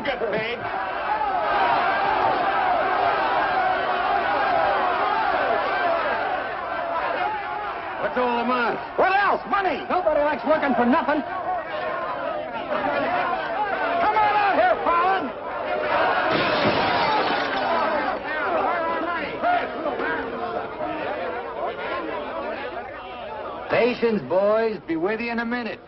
You'll get paid. What's all the matter? What else? Money. Nobody likes working for nothing. Come on out here, Fallon. Patience, boys. Be with you in a minute.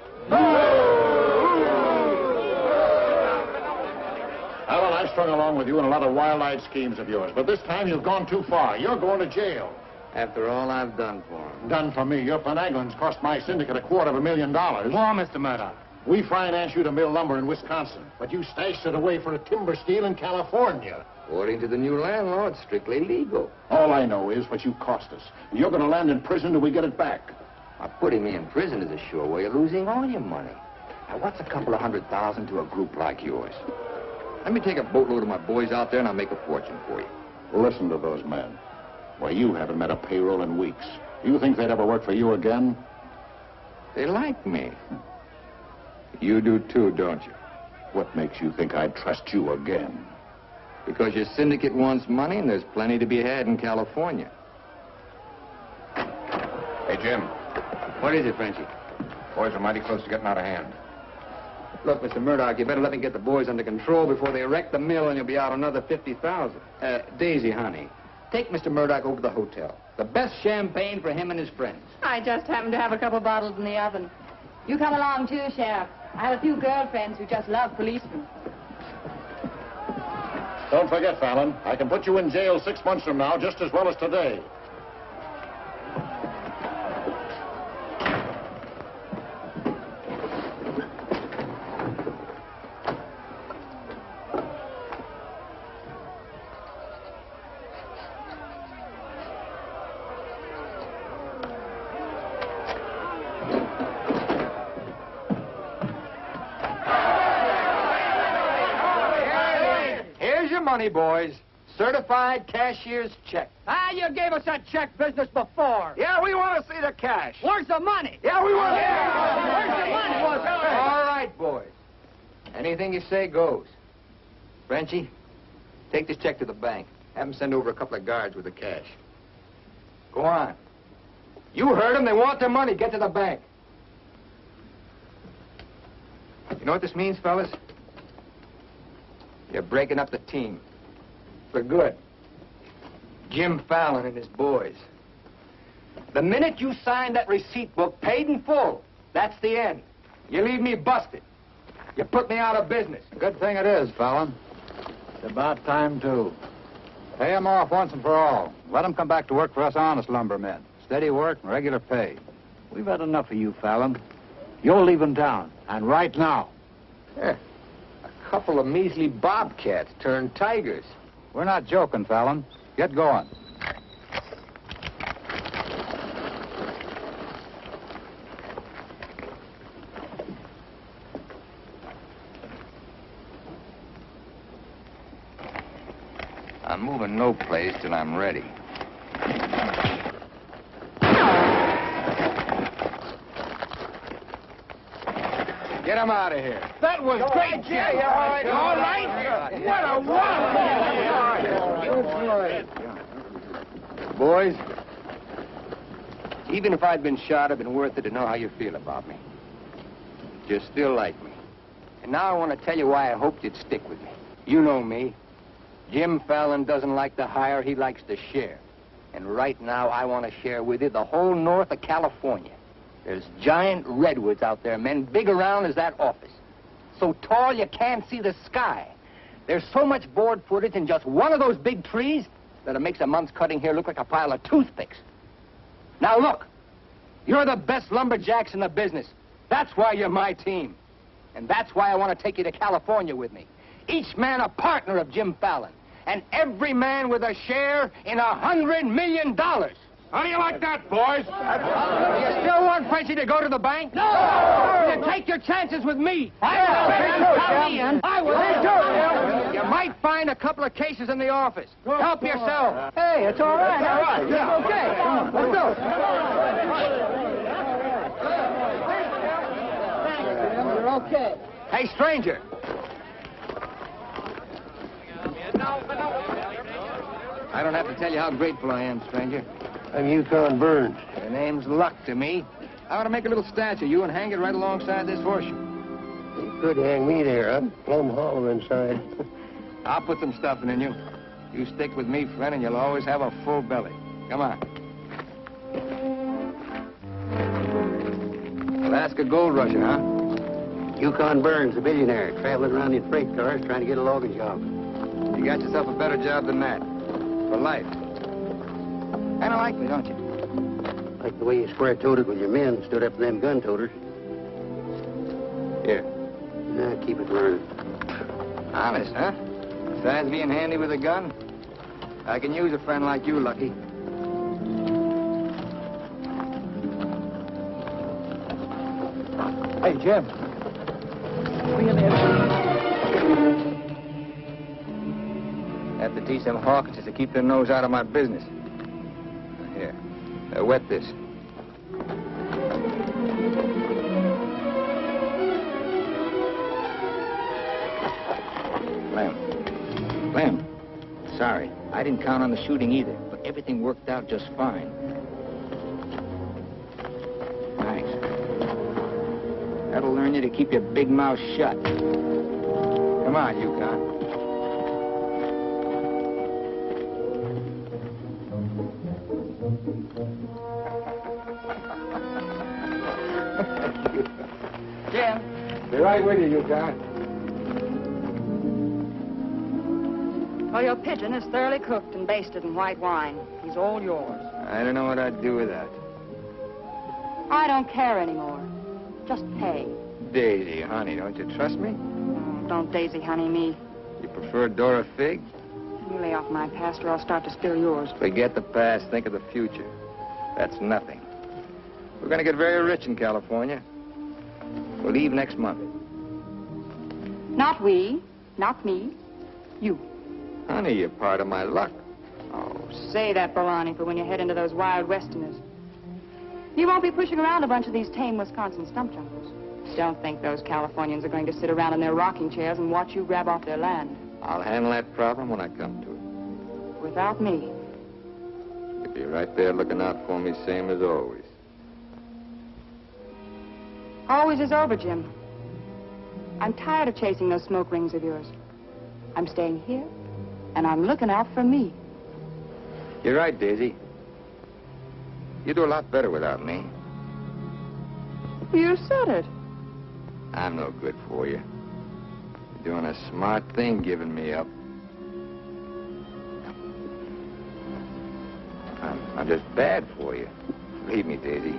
Alan, I've strung along with you in a lot of wild-eyed schemes of yours, but this time you've gone too far. You're going to jail. After all I've done for him. Done for me. Your finagling's cost my syndicate $250,000. More, Mr. Murdoch. We financed you to mill lumber in Wisconsin, but you stashed it away for a timber steal in California. According to the new landlord, strictly legal. All I know is what you cost us. You're going to land in prison till we get it back. Now, putting me in prison is a sure way of losing all your money. Now, what's a couple of $100,000 to a group like yours? Let me take a boatload of my boys out there and I'll make a fortune for you. Listen to those men. Why, you haven't met a payroll in weeks. You think they'd ever work for you again? They like me. You do too, don't you? What makes you think I'd trust you again? Because your syndicate wants money and there's plenty to be had in California. Hey, Jim. What is it, Frenchie? Boys are mighty close to getting out of hand. Look, Mr. Murdoch, you better let me get the boys under control before they wreck the mill and you'll be out another $50,000. Daisy, honey, take Mr. Murdoch over to the hotel. The best champagne for him and his friends. I just happen to have a couple bottles in the oven. You come along too, Sheriff. I have a few girlfriends who just love policemen. Don't forget, Fallon, I can put you in jail 6 months from now just as well as today. Money, boys. Certified cashier's check. Ah, you gave us that check business before. Yeah, we want to see the cash. Where's the money? Yeah, we want to Where's the money? All right, boys. Anything you say goes. Frenchie, take this check to the bank. Have them send over a couple of guards with the cash. Go on. You heard them. They want their money. Get to the bank. You know what this means, fellas? You're breaking up the team. For good. Jim Fallon and his boys. The minute you sign that receipt book, paid in full, that's the end. You leave me busted. You put me out of business. Good thing it is, Fallon. It's about time, too. Pay him off once and for all. Let him come back to work for us honest lumbermen. Steady work and regular pay. We've had enough of you, Fallon. You're leaving town, and right now. Yeah. Couple of measly bobcats turned tigers. We're not joking, Fallon. Get going. I'm moving no place till I'm ready. Get him out of here. That was great, Jim. All right. What a wow. Boys, even if I'd been shot, it'd been worth it to know how you feel about me. You still like me. And now I want to tell you why I hoped you'd stick with me. You know me. Jim Fallon doesn't like to hire, he likes to share. And right now, I want to share with you the whole north of California. There's giant redwoods out there, men, big around as that office. So tall you can't see the sky. There's so much board footage in just one of those big trees that it makes a month's cutting here look like a pile of toothpicks. Now look, you're the best lumberjacks in the business. That's why you're my team. And that's why I want to take you to California with me. Each man a partner of Jim Fallon. And every man with a share in $100 million. How do you like that, boys? You still want Frenchie to go to the bank? No! You take your chances with me. I will. You might find a couple of cases in the office. Help yourself. Hey, it's all right. All right. Yeah. Okay. Let's go. Thanks, Jim. You're okay. Hey, stranger. I don't have to tell you how grateful I am, stranger. I'm Yukon Burns. Your name's luck to me. I want to make a little statue of you and hang it right alongside this horseshoe. You could hang me there. I'm plumb hollow inside. I'll put some stuffing in you. You stick with me, friend, and you'll always have a full belly. Come on. Alaska gold rusher, huh? Yukon Burns, a billionaire, traveling around in freight cars trying to get a logging job. You got yourself a better job than that. For life. Kinda like me, don't you? Like the way you square-toed with your men, stood up to them gun-toters. Here. Now, keep it running. Honest, huh? Besides being handy with a gun, I can use a friend like you, Lucky. Hey, Jim. Have to teach them Hawkinses to keep their nose out of my business. Here, wet this. Lem, sorry. I didn't count on the shooting either, but everything worked out just fine. Thanks. That'll learn you to keep your big mouth shut. Come on, Yukon. Jim. Be right with you, Yukon. Well, your pigeon is thoroughly cooked and basted in white wine. He's all yours. I don't know what I'd do with that. I don't care anymore. Just pay. Daisy, honey, don't you trust me? Oh, don't daisy honey me. You prefer Dora Fig? You lay off my past or I'll start to spill yours. Forget the past, think of the future. That's nothing. We're going to get very rich in California. We'll leave next month. Not we, not me, you. Honey, you're part of my luck. Oh, say that baloney for when you head into those wild westerners. You won't be pushing around a bunch of these tame Wisconsin stump jumpers. Don't think those Californians are going to sit around in their rocking chairs and watch you grab off their land. I'll handle that problem when I come to it. Without me. You'll be right there looking out for me, same as always. Always is over, Jim. I'm tired of chasing those smoke rings of yours. I'm staying here, and I'm looking out for me. You're right, Daisy. You do a lot better without me. You said it. I'm no good for you. You're doing a smart thing giving me up. I'm just bad for you. Believe me, Daisy.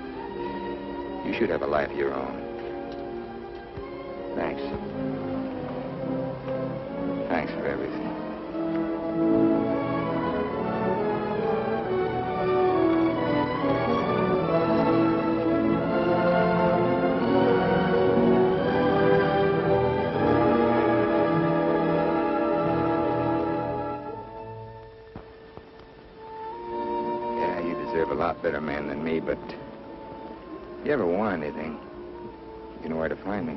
You should have a life of your own. Thanks. Thanks for everything. Yeah, you deserve a lot better man than me, but if you ever want anything, you know where to find me.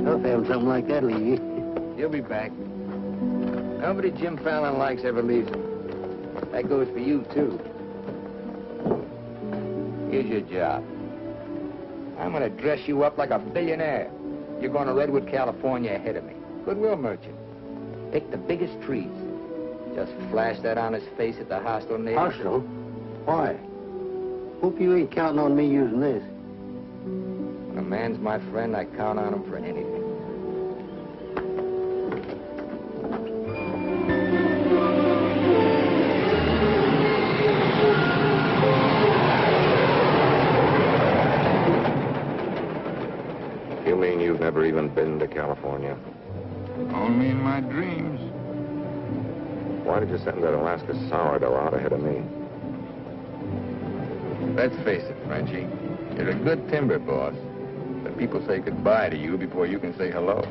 I'll have something like that leave you. He'll be back. Nobody Jim Fallon likes ever leaves him. That goes for you, too. Here's your job. I'm going to dress you up like a billionaire. You're going to Redwood, California ahead of me. Goodwill merchant. Pick the biggest trees. Just flash that on his face at the hostile neighbor. Hostile? Why? Hope you ain't counting on me using this. When a man's my friend, I count on him for anything. You mean you've never even been to California? Only in my dreams. Why did you send that Alaska sourdough out ahead of me? Let's face it, Frenchie. You're a good timber boss. But people say goodbye to you before you can say hello.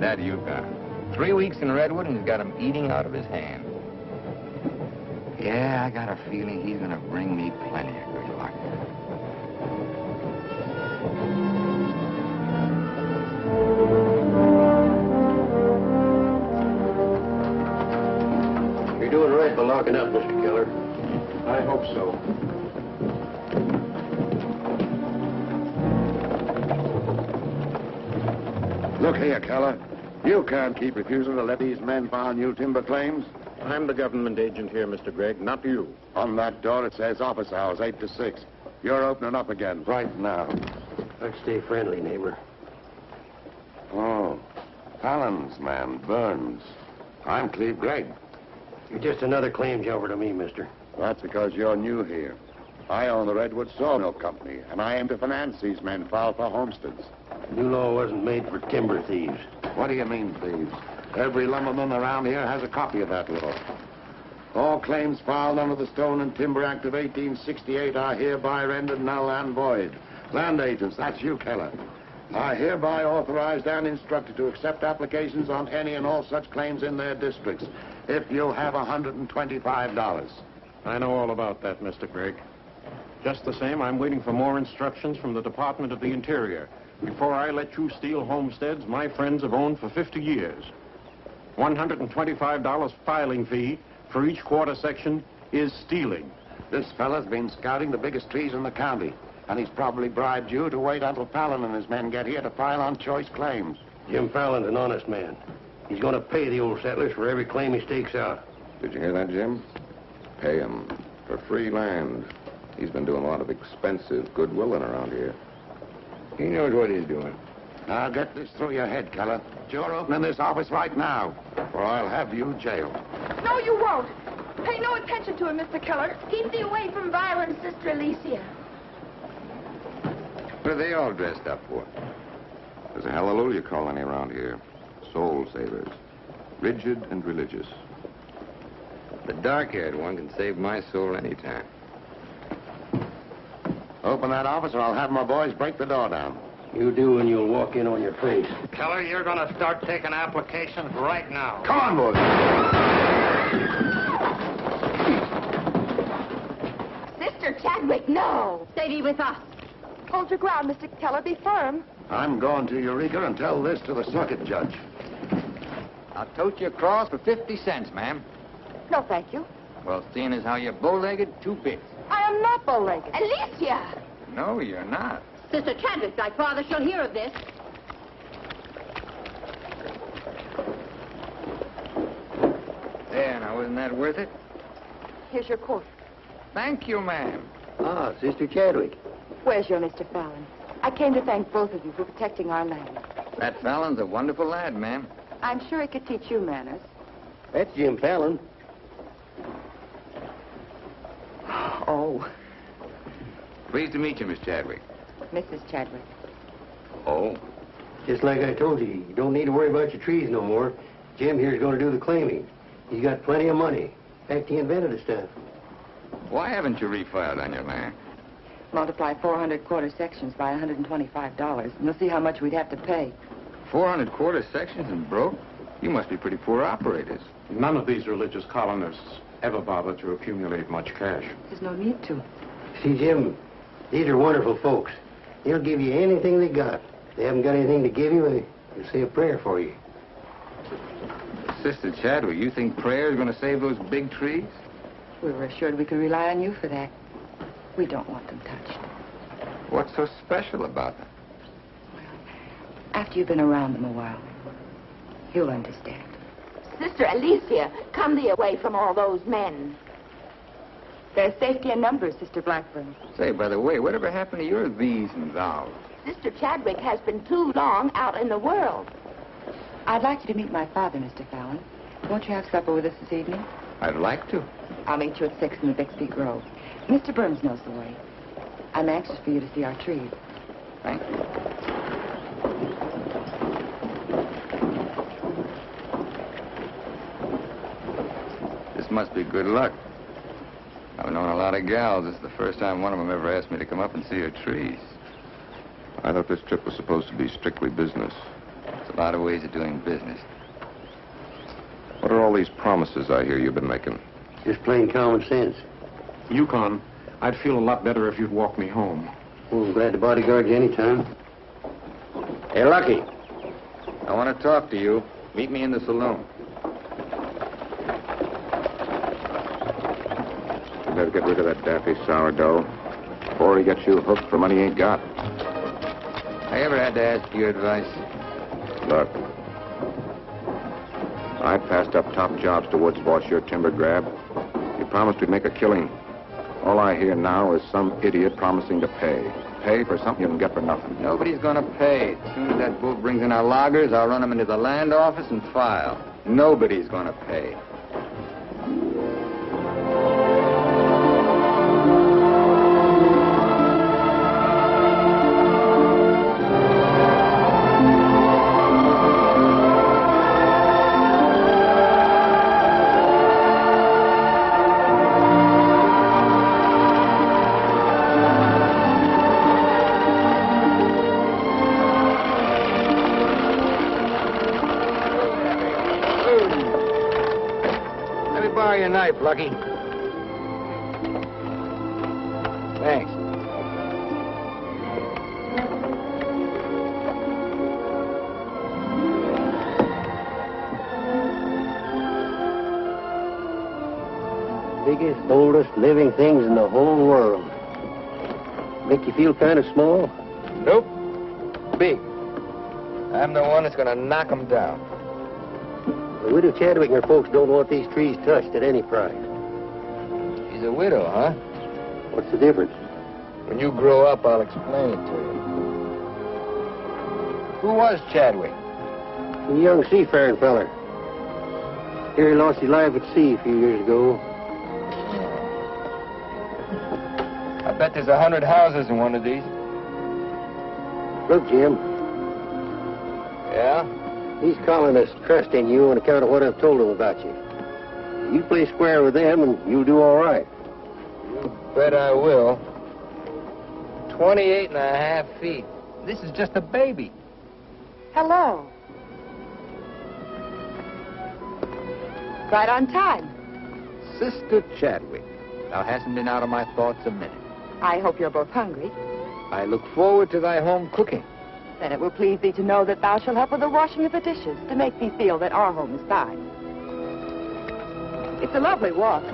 That Yukon. 3 weeks in Redwood and he's got him eating out of his hand. Yeah, I got a feeling he's gonna bring me plenty of good luck. You're doing right by locking up, Mr. Keller. I hope so. Look here, Keller. You can't keep refusing to let these men file new timber claims. I'm the government agent here, Mr. Gregg, not you. On that door it says office hours, 8 to 6. You're opening up again right now. Let's stay friendly, neighbor. Oh, Fallon's man, Burns. I'm Cleve Gregg. You're just another claim jumper to me, mister. That's because you're new here. I own the Redwood Sawmill Company, and I aim to finance these men filed for homesteads. New law wasn't made for timber thieves. What do you mean, thieves? Every lumberman around here has a copy of that law. All claims filed under the Stone and Timber Act of 1868 are hereby rendered null and void. Land agents, that's you, Keller, are hereby authorized and instructed to accept applications on any and all such claims in their districts if you have $125. I know all about that, Mr. Gregg. Just the same, I'm waiting for more instructions from the Department of the Interior before I let you steal homesteads my friends have owned for 50 years. $125 filing fee for each quarter section is stealing. This fella's been scouting the biggest trees in the county, and he's probably bribed you to wait until Fallon and his men get here to file on choice claims. Jim Fallon's an honest man. He's going to pay the old settlers for every claim he stakes out. Did you hear that, Jim? Pay him for free land. He's been doing a lot of expensive goodwilling around here. He knows what he's doing. Now get this through your head, Keller. You're opening this office right now, or I'll have you jailed. No, you won't. Pay no attention to him, Mr. Keller. Keep thee away from violence, Sister Alicia. What are they all dressed up for? There's a hallelujah colony around here. Soul savers. Rigid and religious. The dark-haired one can save my soul anytime. Open that office, or I'll have my boys break the door down. You do, and you'll walk in on your face. Keller, you're going to start taking applications right now. Come on, boys. Sister Chadwick, no. Stay thee with us. Hold your ground, Mr. Keller. Be firm. I'm going to Eureka and tell this to the circuit judge. I'll tote you across for 50 cents, ma'am. No, thank you. Well, seeing as how you're bow-legged, 2 bits. I am not bow-legged. Alicia! No, you're not. Sister Chadwick, thy father shall hear of this. There, now, wasn't that worth it? Here's your coat. Thank you, ma'am. Ah, Sister Chadwick. Where's your Mr. Fallon? I came to thank both of you for protecting our land. That Fallon's a wonderful lad, ma'am. I'm sure he could teach you manners. That's Jim Fallon. Oh, Pleased to meet you, Miss Chadwick. Mrs. Chadwick. Oh? Just like I told you, you don't need to worry about your trees no more. Jim here's going to do the claiming. He's got plenty of money. In fact, he invented the stuff. Why haven't you refiled on your land? Multiply 400 quarter sections by $125, and you'll see how much we'd have to pay. 400 quarter sections and broke? You must be pretty poor operators. None of these religious colonists ever bother to accumulate much cash. There's no need to. See, Jim, these are wonderful folks. They'll give you anything they got. If they haven't got anything to give you, they'll say a prayer for you. Sister Chadwick, you think prayer is going to save those big trees? We were assured we could rely on you for that. We don't want them touched. What's so special about them? After you've been around them a while, you'll understand. Sister Alicia, come thee away from all those men. There's safety in numbers, Sister Blackburn. Say, by the way, whatever happened to your these and thous? Sister Chadwick has been too long out in the world. I'd like you to meet my father, Mr. Fallon. Won't you have supper with us this evening? I'd like to. I'll meet you at 6 in the Bixby Grove. Mr. Burns knows the way. I'm anxious for you to see our trees. Thank you. This must be good luck. I've known a lot of gals. This is the first time one of them ever asked me to come up and see her trees. I thought this trip was supposed to be strictly business. There's a lot of ways of doing business. What are all these promises I hear you've been making? Just plain common sense. Yukon, I'd feel a lot better if you'd walk me home. Well, I'm glad to bodyguard you anytime. Hey, Lucky. I want to talk to you. Meet me in the saloon. You better get rid of that daffy sourdough before he gets you hooked for money he ain't got. I ever had to ask your advice? Look, I passed up top jobs to Woods boss your timber grab. He promised we'd make a killing. All I hear now is some idiot promising to pay. Pay for something you can get for nothing. Nobody's gonna pay. As soon as that bull brings in our loggers, I'll run them into the land office and file. Nobody's gonna pay. Lucky. Thanks. Biggest, oldest living things in the whole world. Make you feel kind of small? Nope. Big. I'm the one that's gonna knock them down. The widow Chadwick and her folks don't want these trees touched at any price. She's a widow, huh? What's the difference? When you grow up, I'll explain it to you. Who was Chadwick? A young seafaring feller. Here he lost his life at sea a few years ago. I bet there's 100 houses in one of these. Look, Jim. Yeah? These colonists trust in you on account of what I've told them about you. You play square with them and you'll do all right. You bet I will. 28 and a half feet. This is just a baby. Hello. Right on time. Sister Chadwick. Thou hasn't been out of my thoughts a minute. I hope you're both hungry. I look forward to thy home cooking. Then it will please thee to know that thou shalt help with the washing of the dishes to make thee feel that our home is thine. It's a lovely walk.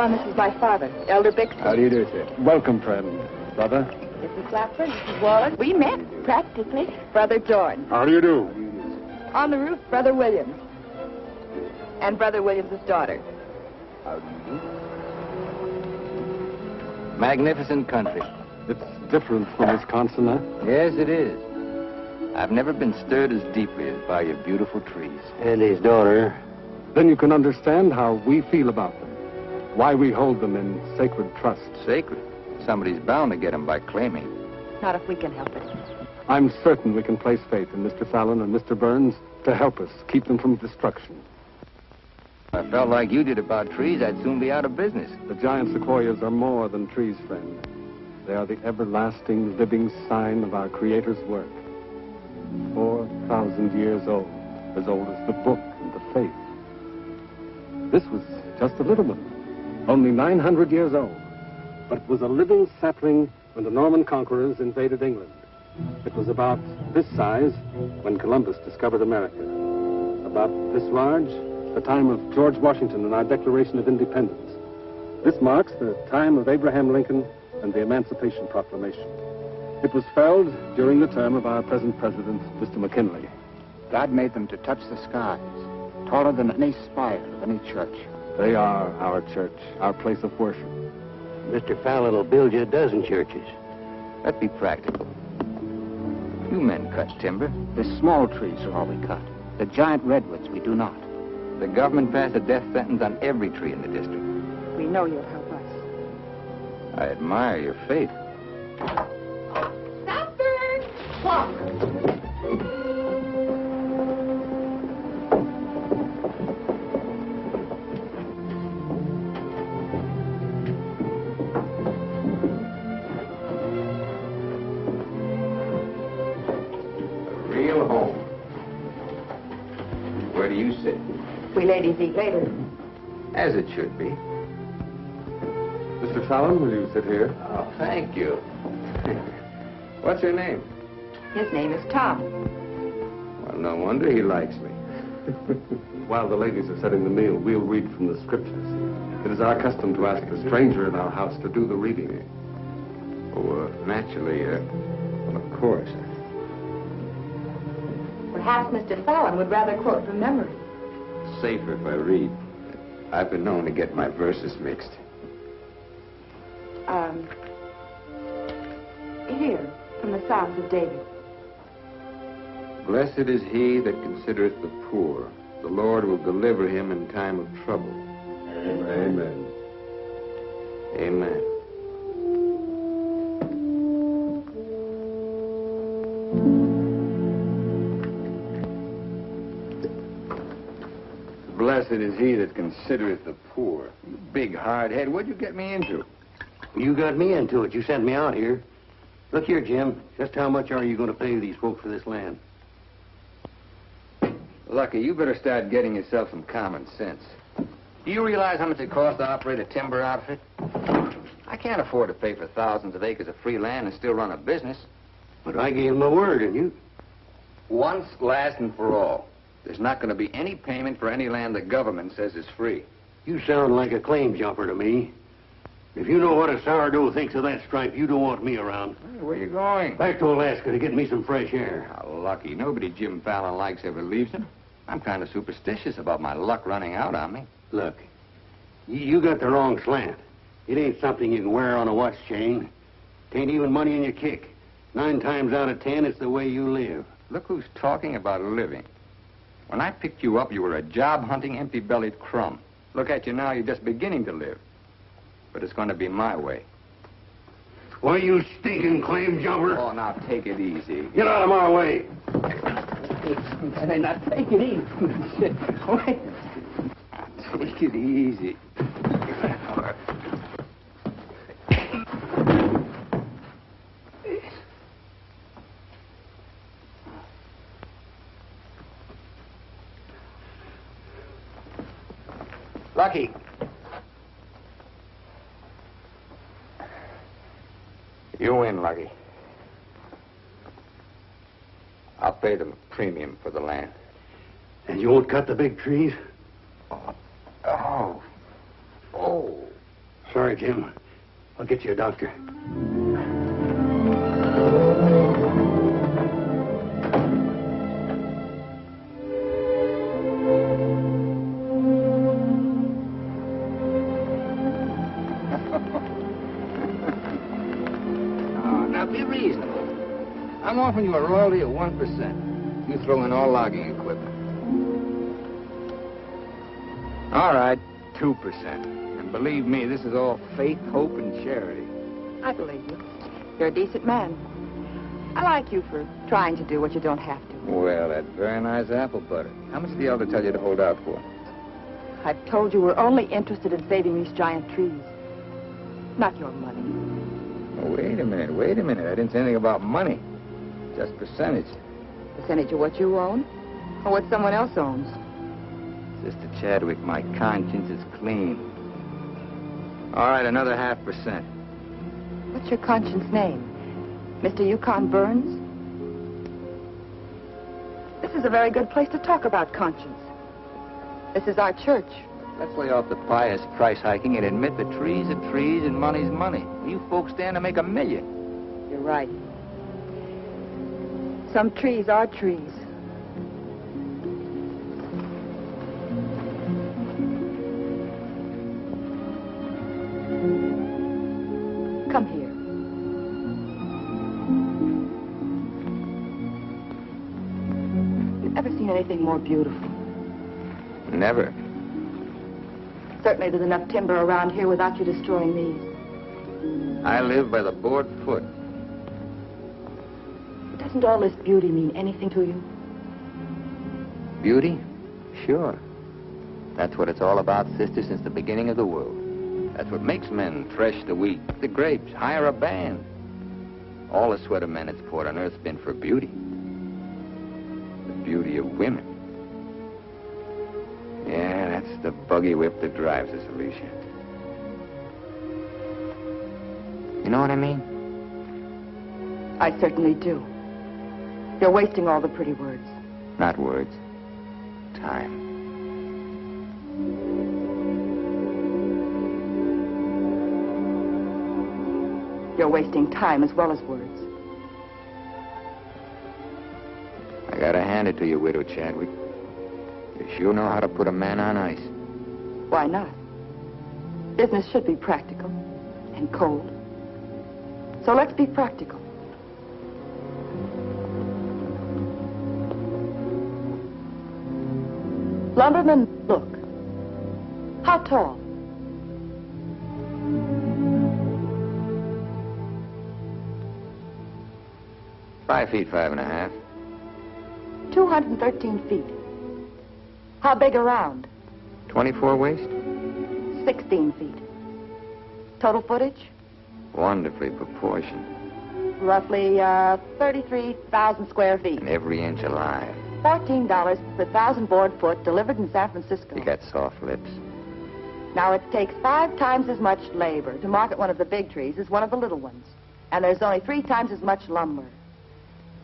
This is my father, Elder Bixby. How do you do, sir? Welcome, friend. Brother. Mrs. Clapper, Mrs. Wallace. We met, practically. Brother Jordan. How do you do? On the roof, Brother Williams. And Brother Williams' daughter. How do you do? Magnificent country. It's different from Wisconsin, huh? Yes, it is. I've never been stirred as deeply as by your beautiful trees. And his daughter. Then you can understand how we feel about them. Why we hold them in sacred trust. Sacred? Somebody's bound to get them by claiming. Not if we can help it. I'm certain we can place faith in Mr. Fallon and Mr. Burns to help us keep them from destruction. I felt like you did about trees, I'd soon be out of business. The giant sequoias are more than trees, friend. They are the everlasting, living sign of our Creator's work. 4,000 years old as the book and the faith. This was just a little one. Only 900 years old, but was a living sapling when the Norman conquerors invaded England. It was about this size when Columbus discovered America. About this large, the time of George Washington and our Declaration of Independence. This marks the time of Abraham Lincoln and the Emancipation Proclamation. It was felled during the term of our present president, Mr. McKinley. God made them to touch the skies, taller than any spire of any church. They are our church, our place of worship. Mr. Fallon will build you a dozen churches. Let's be practical. You men cut timber. The small trees are all we cut. The giant redwoods we do not. The government passed a death sentence on every tree in the district. We know you'll help us. I admire your faith. Stop home. Where do you sit? We ladies eat later. As it should be. Mr. Fallon, will you sit here? Oh, thank you. What's her name? His name is Tom. Well, no wonder he likes me. While the ladies are setting the meal, we'll read from the scriptures. It is our custom to ask the stranger in our house to do the reading. Oh, naturally, well, of course. Perhaps Mr. Fallon would rather quote from memory. Safer if I read. I've been known to get my verses mixed. Here, from the Psalms of David. Blessed is he that considereth the poor. The Lord will deliver him in time of trouble. Amen. Amen. Blessed is he that considereth the poor. You big hard head, what'd you get me into? You got me into it. You sent me out here. Look here, Jim. Just how much are you going to pay these folks for this land? Lucky, you better start getting yourself some common sense. Do you realize how much it costs to operate a timber outfit? I can't afford to pay for thousands of acres of free land and still run a business. But I gave them my word, and you... Once, last, and for all. There's not going to be any payment for any land the government says is free. You sound like a claim jumper to me. If you know what a sourdough thinks of that stripe, you don't want me around. Hey, where you going? Back to Alaska to get me some fresh air. How lucky. Nobody Jim Fallon likes ever leaves him. I'm kind of superstitious about my luck running out on me. Look, you got the wrong slant. It ain't something you can wear on a watch chain. It ain't even money in your kick. 9 times out of 10, it's the way you live. Look who's talking about living. When I picked you up, you were a job-hunting, empty-bellied crumb. Look at you now, you're just beginning to live. But it's going to be my way. Why, you stinking claim jumper? Oh, now take it easy. Get out of my way. Hey, now take it easy. Wait. Take it easy. Lucky. You win, Lucky. I'll pay the premium for the land. And you won't cut the big trees? Oh. Sorry, Jim. I'll get you a doctor. Now be reasonable. I'm offering you a royalty of 1%. You throw in all logging equipment. All right, 2%. And believe me, this is all faith, hope, and charity. I believe you. You're a decent man. I like you for trying to do what you don't have to. Well, that's very nice apple butter. How much did the elder tell you to hold out for? I've told you we're only interested in saving these giant trees. Not your money. Oh, wait a minute. I didn't say anything about money. Just percentage. Percentage of what you own? Or what someone else owns? Sister Chadwick, my conscience is clean. All right, another 0.5%. What's your conscience name? Mr. Yukon Burns? This is a very good place to talk about conscience. This is our church. Let's lay off the pious price hiking and admit that trees are trees and money's money. You folks stand to make $1 million. You're right. Some trees are trees. Come here. You've ever seen anything more beautiful? Never. Certainly there's enough timber around here without you destroying these. I live by the board foot. Doesn't all this beauty mean anything to you? Beauty? Sure. That's what it's all about, sister, since the beginning of the world. That's what makes men thresh the wheat, pick the grapes, hire a band. All the sweat of men that's poured on earth's been for beauty. beauty of women. Yeah, that's the buggy whip that drives us, Alicia. You know what I mean? I certainly do. You're wasting all the pretty words. Not words. Time. You're wasting time as well as words. I gotta hand it to you, Widow Chadwick. You sure know how to put a man on ice. Why not? Business should be practical and cold. So let's be practical. Lumberman, look. How tall? $5 feet, 5.5. 213 feet. How big around? 24 waist? 16 feet. Total footage? Wonderfully proportioned. Roughly 33,000 square feet. And every inch alive. $14 per 1,000 board foot delivered in San Francisco. You got soft lips. Now, it takes 5 times as much labor to market one of the big trees as one of the little ones. And there's only 3 times as much lumber.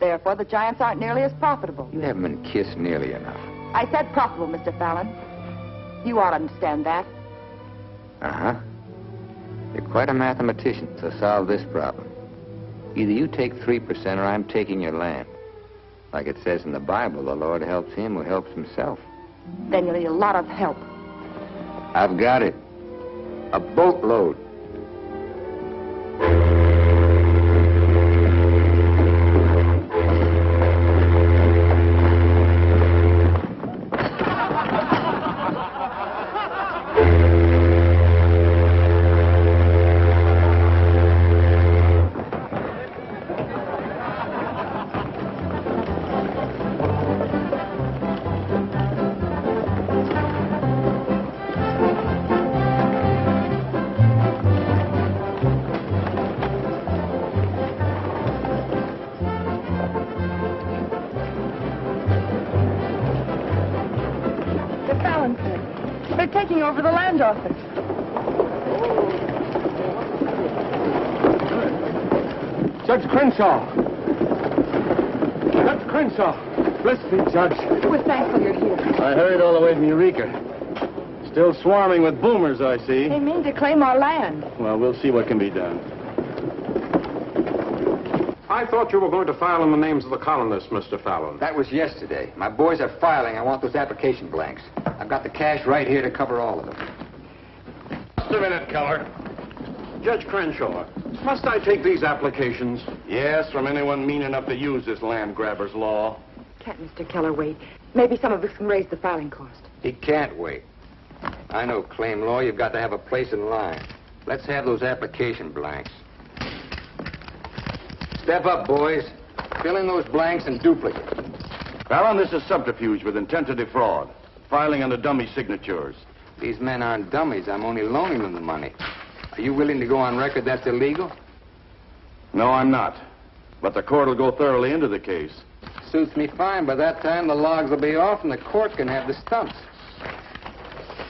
Therefore, the giants aren't nearly as profitable. You haven't been kissed nearly enough. I said profitable, Mr. Fallon. You ought to understand that. Uh-huh. You're quite a mathematician, so solve this problem. Either you take 3% or I'm taking your land. Like it says in the Bible, the Lord helps him who helps himself. Then you'll need a lot of help. I've got it. A boatload. They're taking over the land office. Judge Crenshaw! Judge Crenshaw! Bless me, Judge. We're thankful you're here. I hurried all the way from Eureka. Still swarming with boomers, I see. They mean to claim our land. Well, we'll see what can be done. I thought you were going to file in the names of the colonists, Mr. Fallon. That was yesterday. My boys are filing. I want those application blanks. I've got the cash right here to cover all of them. Just a minute, Keller. Judge Crenshaw, must I take these applications? Yes, from anyone mean enough to use this land grabber's law. Can't Mr. Keller wait? Maybe some of us can raise the filing cost. He can't wait. I know claim law. You've got to have a place in line. Let's have those application blanks. Step up, boys. Fill in those blanks and duplicate. Fallon, this is subterfuge with intent to defraud. Filing under dummy signatures. These men aren't dummies. I'm only loaning them the money. Are you willing to go on record that's illegal? No, I'm not. But the court will go thoroughly into the case. Suits me fine. By that time, the logs will be off and the court can have the stumps.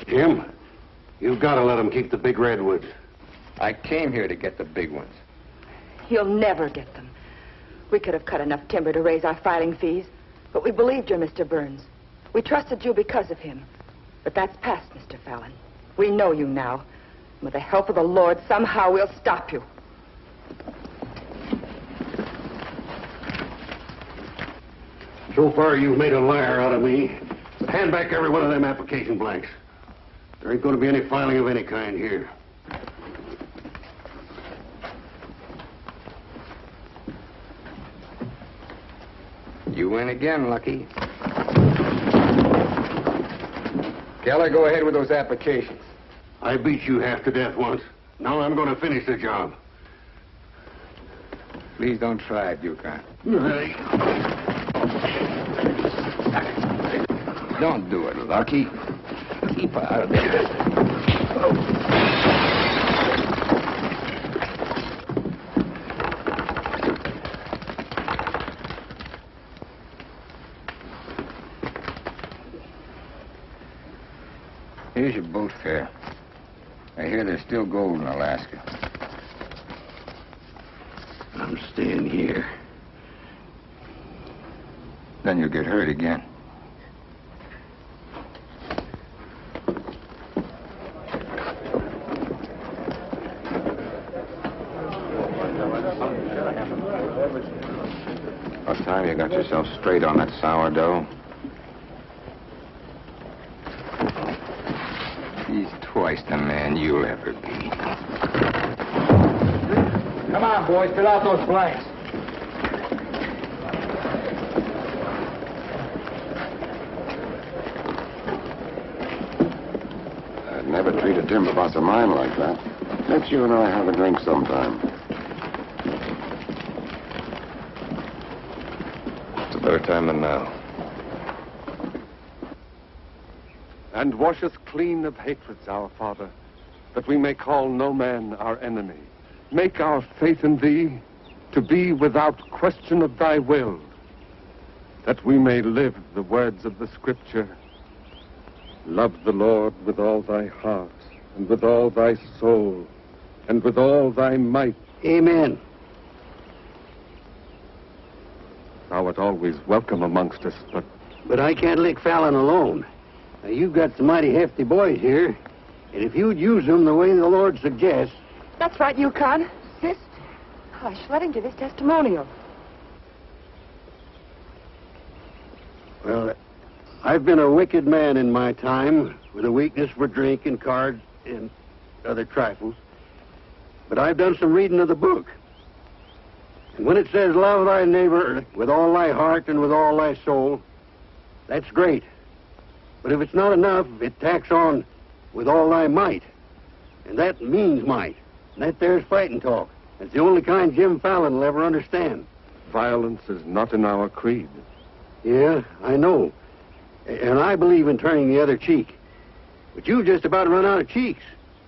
Jim, you've got to let them keep the big redwoods. I came here to get the big ones. You'll never get them. We could have cut enough timber to raise our filing fees, but we believed you, Mr. Burns. We trusted you because of him. But that's past, Mr. Fallon. We know you now. With the help of the Lord, somehow we'll stop you. So far, you've made a liar out of me. But hand back every one of them application blanks. There ain't going to be any filing of any kind here. You win again, Lucky. Keller, go ahead with those applications. I beat you half to death once. Now I'm going to finish the job. Please don't try it, Yukon. Hey. Don't do it, Lucky. Keep out of there. Here's your boat fare. I hear there's still gold in Alaska. I'm staying here. Then you'll get hurt again. What time you got yourself straight on that sourdough? He's twice the man you'll ever be. Come on, boys, fill out those blanks. I'd never treat a timber boss of mine like that. Let's you and I have a drink sometime. It's a better time than now. And wash us clean of hatreds, our Father, that we may call no man our enemy. Make our faith in thee to be without question of thy will, that we may live the words of the Scripture. Love the Lord with all thy heart, and with all thy soul, and with all thy might. Amen. Thou art always welcome amongst us, But I can't lick Fallon alone. Now, you've got some mighty hefty boys here, and if you'd use them the way the Lord suggests... That's right, Yukon. Sis, hush, let him give his testimonial. Well, I've been a wicked man in my time, with a weakness for drink and cards and other trifles. But I've done some reading of the book. And when it says, love thy neighbor with all thy heart and with all thy soul, that's great. But if it's not enough, it tacks on with all thy might. And that means might. And that there's fighting talk. It's the only kind Jim Fallon will ever understand. violence is not in our creed. Yeah, I know. And I believe in turning the other cheek. But you've just about run out of cheeks.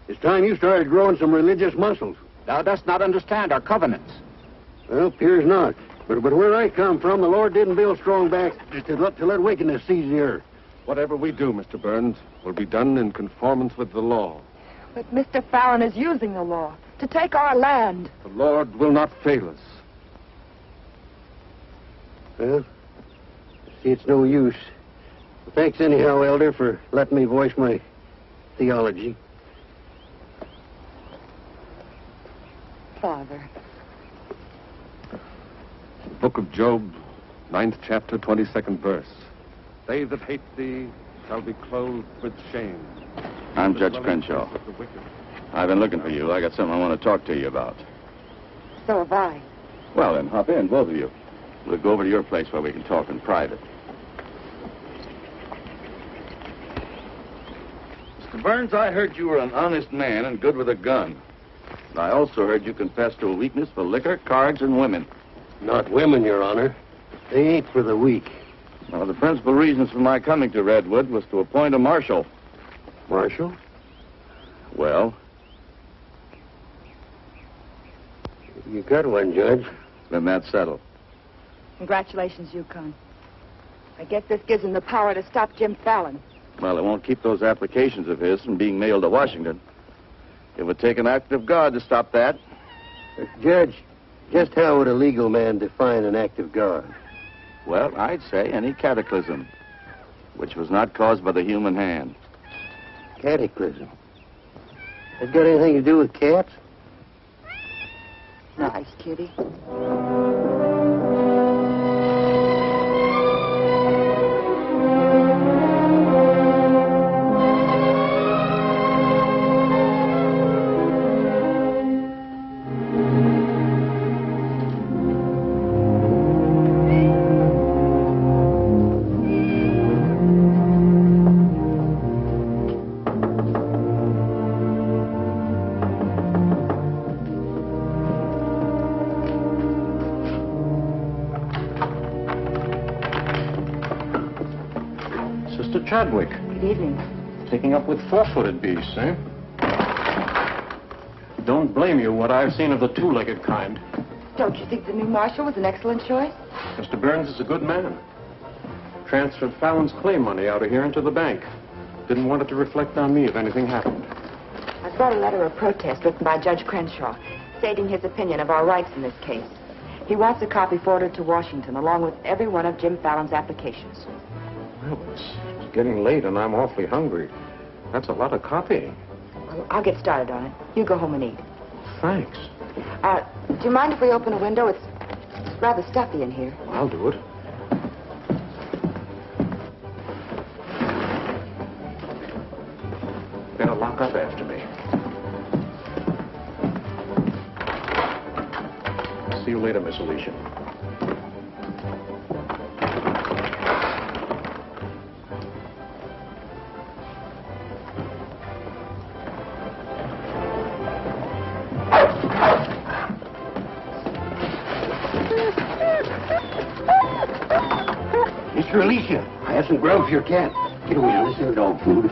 It's time you started growing some religious muscles. Thou dost not understand our covenants. Well, appears not. But where I come from, the Lord didn't build strong backs to let wickedness seize the earth. Whatever we do, Mr. Burns, will be done in conformance with the law. But Mr. Fallon is using the law to take our land. The Lord will not fail us. Well, see, it's no use. Well, thanks anyhow, Elder, for letting me voice my theology. Father. Book of Job, 9th chapter, 22nd verse. They that hate thee shall be clothed with shame. I'm Judge Crenshaw. I've been looking for you. I got something I want to talk to you about. So have I. Well, then, hop in, both of you. We'll go over to your place where we can talk in private. Mr. Burns, I heard you were an honest man and good with a gun. I also heard you confess to a weakness for liquor, cards, and women. Not women, Your Honor. They ain't for the weak. Well, the principal reasons for my coming to Redwood was to appoint a marshal. Marshal? Well? You got one, Judge. Then that's settled. Congratulations, Yukon. I guess this gives him the power to stop Jim Fallon. Well, it won't keep those applications of his from being mailed to Washington. It would take an act of God to stop that. Judge, just how would a legal man define an act of God? Well, I'd say any cataclysm, which was not caused by the human hand. Cataclysm? That got anything to do with cats? Nice, kitty. Chadwick. Good evening. Taking up with four-footed beasts, eh? Don't blame you what I've seen of the two-legged kind. Don't you think the new marshal was an excellent choice? Mr. Burns is a good man. Transferred Fallon's claim money out of here into the bank. Didn't want it to reflect on me if anything happened. I've brought a letter of protest written by Judge Crenshaw, stating his opinion of our rights in this case. He wants a copy forwarded to Washington, along with every one of Jim Fallon's applications. Well, it's getting late, and I'm awfully hungry. That's a lot of copying. Well, I'll get started on it. You go home and eat. Thanks. Do you mind if we open a window? It's rather stuffy in here. I'll do it. Better lock up after me. See you later, Miss Alicia. Mr. Alicia, I have some grub for your cat. Get away now, this isn't dog food.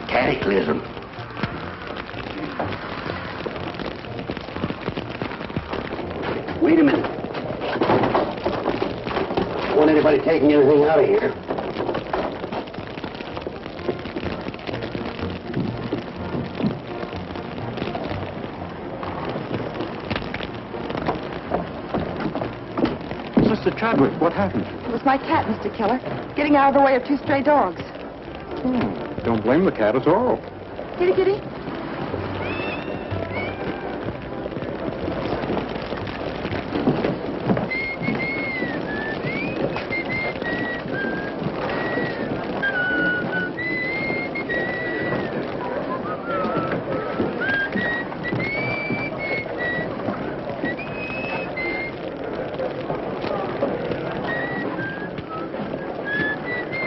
Cataclysm. Wait a minute. Don't want anybody taking anything out of here. Mr. Chadwick, what happened? It was my cat, Mr. Killer, getting out of the way of two stray dogs. Don't blame the cat at all. Kitty, kitty.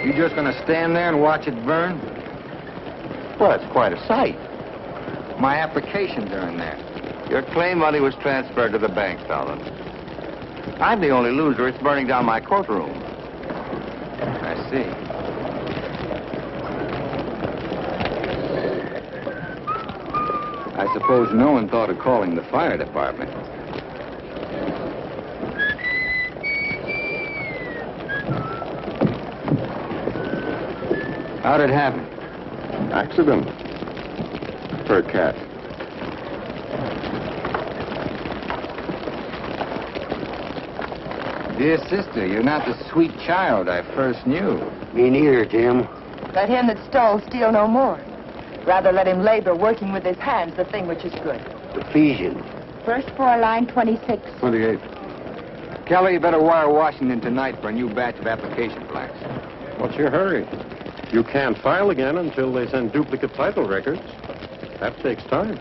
You just gonna stand there and watch it burn? Well, it's quite a sight. My applications are in there. Your claim money was transferred to the bank, Fallon. I'm the only loser. It's burning down my courtroom. I see. I suppose no one thought of calling the fire department. How'd it happen? Accident. For a cat. Dear sister, you're not the sweet child I first knew. Me neither, Jim. Let him that stole steal no more. Rather let him labor, working with his hands, the thing which is good. Ephesians. Verse 4, line 26. 28. Kelly, you better wire Washington tonight for a new batch of application blanks. What's your hurry? You can't file again until they send duplicate title records. That takes time.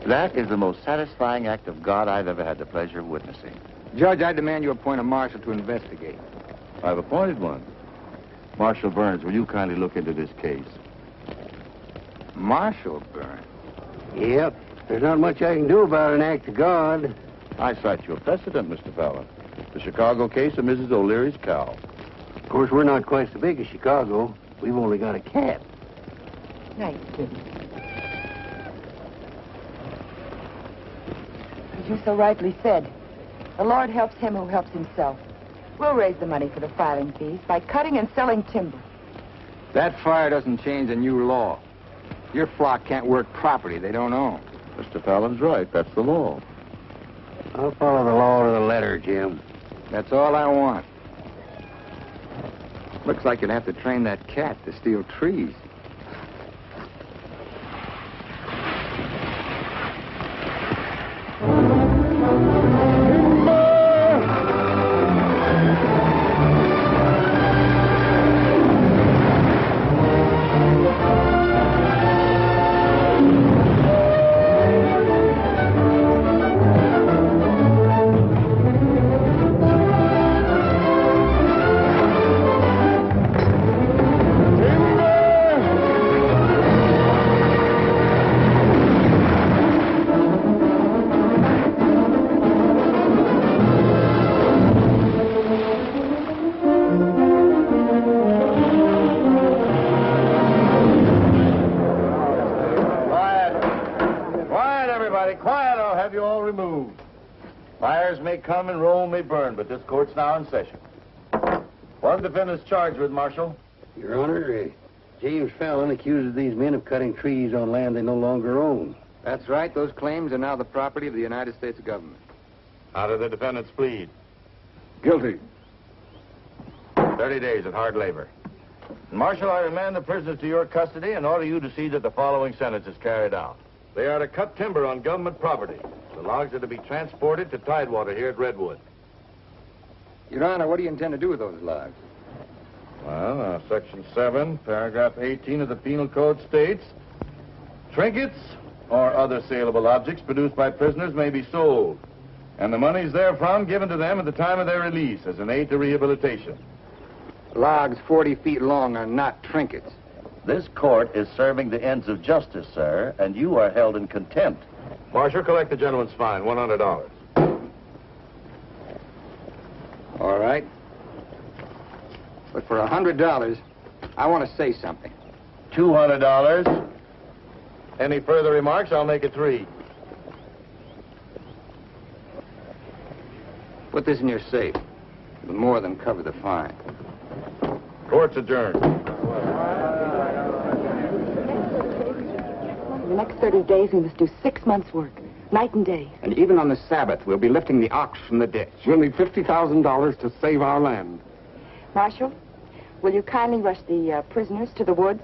That is the most satisfying act of God I've ever had the pleasure of witnessing. Judge, I demand you appoint a marshal to investigate. I've appointed one. Marshal Burns, will you kindly look into this case? Marshal Burns? Yep. There's not much I can do about an act of God. I cite you a precedent, Mr. Fallon. The Chicago case of Mrs. O'Leary's cow. Of course, we're not quite so big as Chicago. We've only got a cat. Nice, Jim. As you so rightly said, the Lord helps him who helps himself. We'll raise the money for the filing fees by cutting and selling timber. That fire doesn't change the new law. Your flock can't work property they don't own. Mr. Fallon's right. That's the law. I'll follow the law to the letter, Jim. That's all I want. Looks like you'd have to train that cat to steal trees. all removed. Fires may come and Rome may burn, but this court's now in session. What are the defendants charged with, Marshal? Your Honor, James Fallon accuses these men of cutting trees on land they no longer own. That's right. Those claims are now the property of the United States government. How do the defendants plead? Guilty. 30 days of hard labor. Marshal, I remand the prisoners to your custody and order you to see that the following sentence is carried out. They are to cut timber on government property. The logs are to be transported to Tidewater here at Redwood. Your Honor, what do you intend to do with those logs? Well, Section 7, Paragraph 18 of the Penal Code states, trinkets or other saleable objects produced by prisoners may be sold, and the monies therefrom given to them at the time of their release as an aid to rehabilitation. Logs 40 feet long are not trinkets. This court is serving the ends of justice, sir, and you are held in contempt. Marshal, collect the gentleman's fine, $100. All right. But for $100, I want to say something. $200. Any further remarks, I'll make it 3. Put this in your safe. It'll more than cover the fine. Court's adjourned. In the next 30 days, we must do 6 months' work, night and day. And even on the Sabbath, we'll be lifting the ox from the ditch. We'll need $50,000 to save our land. Marshal, will you kindly rush the prisoners to the woods?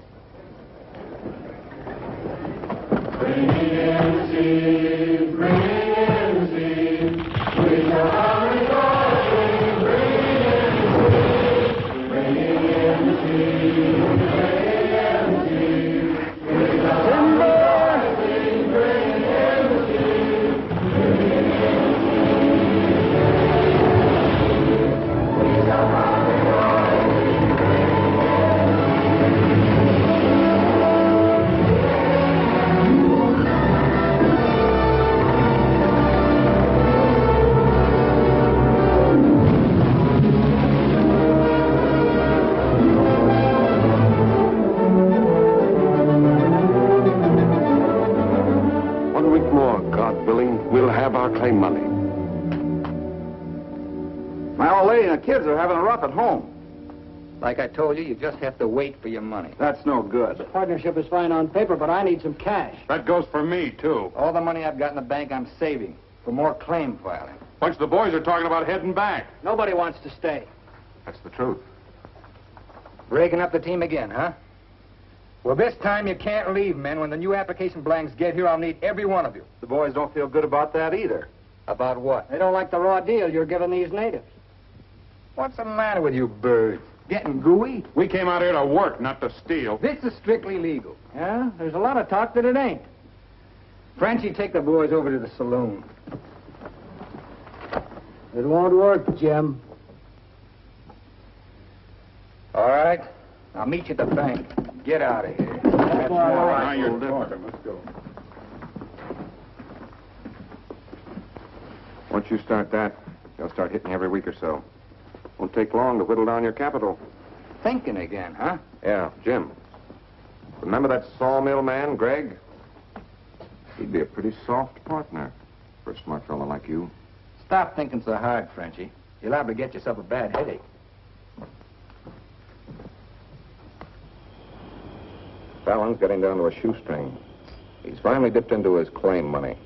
Claim money. My old lady and the kids are having a rough at home. Like I told you, you just have to wait for your money. That's no good. Partnership is fine on paper, but I need some cash. That goes for me, too. All the money I've got in the bank, I'm saving for more claim filing. Bunch of the boys are talking about heading back. Nobody wants to stay. That's the truth. Breaking up the team again, huh? Well, this time you can't leave, men. When the new application blanks get here, I'll need every one of you. The boys don't feel good about that either. About what? They don't like the raw deal you're giving these natives. What's the matter with you birds? Getting gooey? We came out here to work, not to steal. This is strictly legal. Yeah, there's a lot of talk that it ain't. Frenchie, take the boys over to the saloon. It won't work, Jim. All right. I'll meet you at the bank. Get out of here. That's all right. Now you're talking. Let's go. Once you start that, they'll start hitting you every week or so. Won't take long to whittle down your capital. Thinking again, huh? Yeah, Jim. Remember that sawmill man, Greg? He'd be a pretty soft partner for a smart fellow like you. Stop thinking so hard, Frenchie. You're liable to get yourself a bad headache. Fallon's getting down to a shoestring. He's finally dipped into his claim money.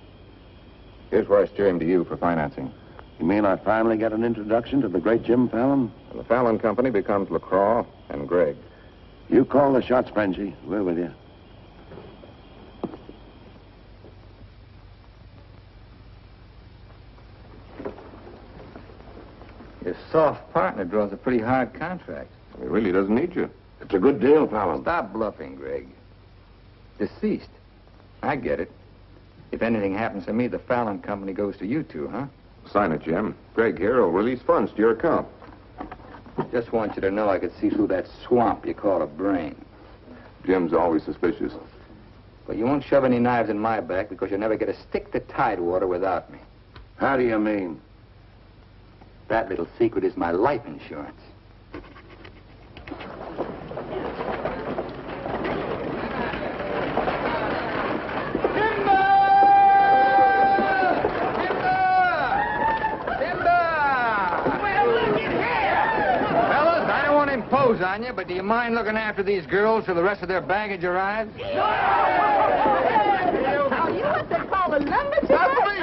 Here's where I steer him to you for financing. You mean I finally get an introduction to the great Jim Fallon? And the Fallon Company becomes LaCroix and Gregg. You call the shots, Frenchie. We're with you. Your soft partner draws a pretty hard contract. He really doesn't need you. It's a good deal, Fallon. Stop bluffing, Gregg. Deceased. I get it. If anything happens to me, the Fallon Company goes to you two, huh? Sign it, Jim. Gregg here will release funds to your account. Just want you to know I could see through that swamp you call a brain. Jim's always suspicious. But you won't shove any knives in my back because you'll never get a stick to Tidewater without me. How do you mean? That little secret is my life insurance. nose on you, but do you mind looking after these girls till the rest of their baggage arrives? Are you what they call a lumberjack? That's me,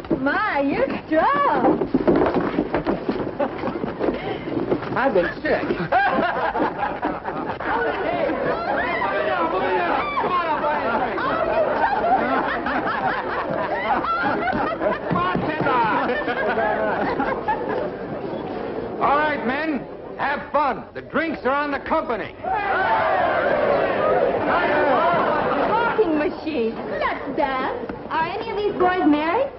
baby. My, you're strong. I've been sick. All right, men, have fun. The drinks are on the company. Walking machine. Let's dance. Are any of these boys married?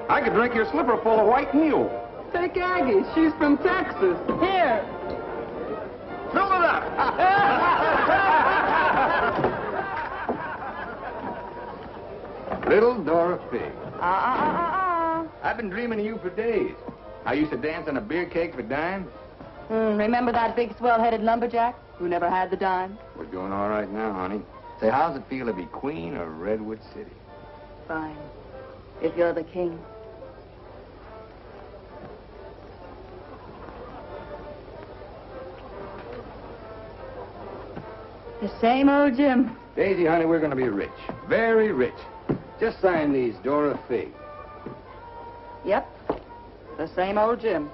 I could drink your slipper full of white mule. Take Aggie. She's from Texas. Here. Fill it up. Little Dora Pig. I've been dreaming of you for days. I used to dance on a beer cake for dimes. Remember that big swell-headed lumberjack who never had the dime? We're doing all right now, honey. Say, how's it feel to be queen of Redwood City? Fine. If you're the king. The same old Jim. Daisy, honey, we're going to be rich. Very rich. Just sign these, Dora Fig. Yep. The same old Jim.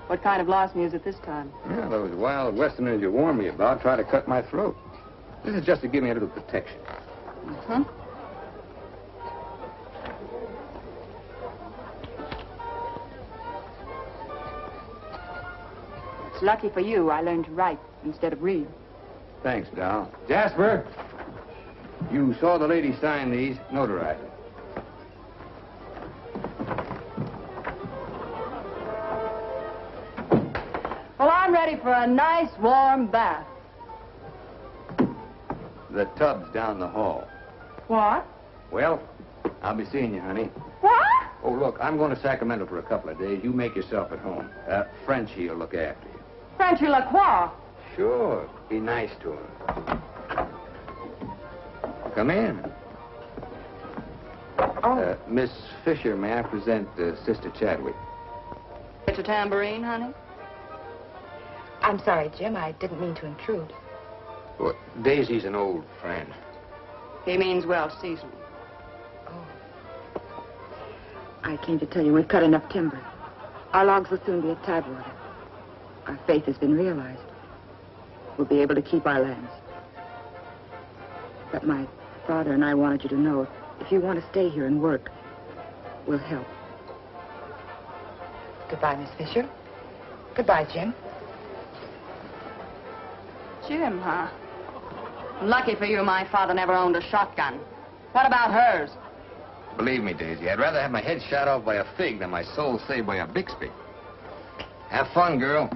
What kind of lost music this time? Yeah, those wild westerners you warned me about try to cut my throat. This is just to give me a little protection. Mm-hmm. It's lucky for you I learned to write instead of read. Thanks, Doll. Jasper, you saw the lady sign these. Notarize them. Well, I'm ready for a nice warm bath. The tub's down the hall. What? Well, I'll be seeing you, honey. What? Oh, look, I'm going to Sacramento for a couple of days. You make yourself at home. Frenchie will look after you. Frenchy Lacroix. Sure. Be nice to him. Come in. Oh. Miss Fisher, may I present Sister Chadwick? Get your tambourine, honey? I'm sorry, Jim. I didn't mean to intrude. Well, Daisy's an old friend. He means well seasoned. Oh. I came to tell you we've cut enough timber. Our logs will soon be at Tidewater. Our faith has been realized. We'll be able to keep our lands. But my father and I wanted you to know if you want to stay here and work, we'll help. Goodbye, Miss Fisher. Goodbye, Jim. Jim, huh? Lucky for you, my father never owned a shotgun. What about hers? Believe me, Daisy, I'd rather have my head shot off by a fig than my soul saved by a Bixby. Have fun, girl.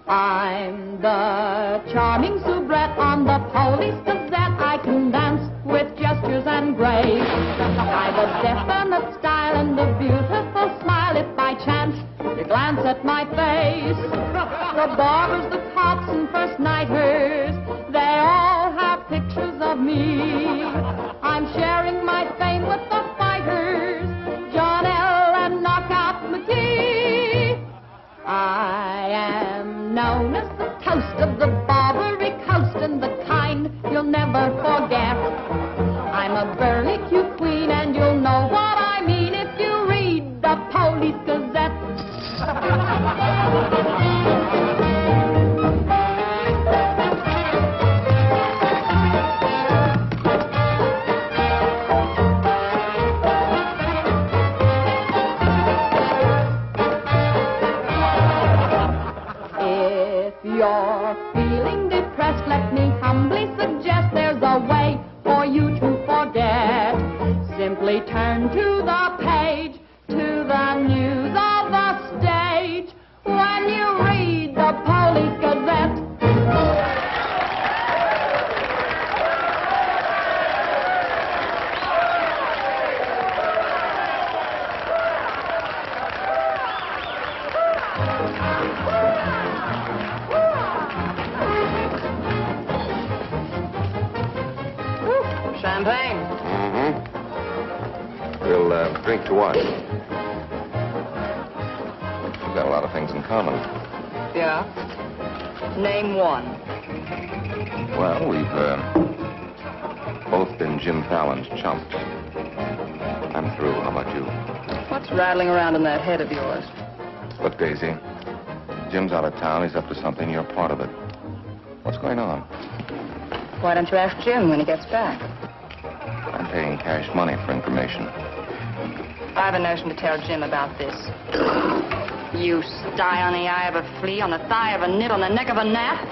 I'm the charming soubrette on the Police Gazette. I can dance with gestures and grace. I've a definite style and a beautiful smile. If by chance you glance at my face, the barbers, the cops, and first nighters, they all have pictures of me. I'm sharing my fame with the fighters, John L. and Knockout McGee. I am known as the toast of the Barbary Coast and the kind you'll never forget. I'm a burly cute queen and you'll know what I mean if you read the Police Gazette. If you're feeling depressed, let me humbly suggest there's a way for you to forget. Simply turn to the page, to the news of drink to what? We've got a lot of things in common. Yeah? Name one. Well, we've both been Jim Fallon's chumps. I'm through. How about you? What's rattling around in that head of yours? Look, Daisy, Jim's out of town. He's up to something. You're part of it. What's going on? Why don't you ask Jim when he gets back? I'm paying cash money for information. I have a notion to tell Jim about this. You sty on the eye of a flea, on the thigh of a nit, on the neck of a gnat.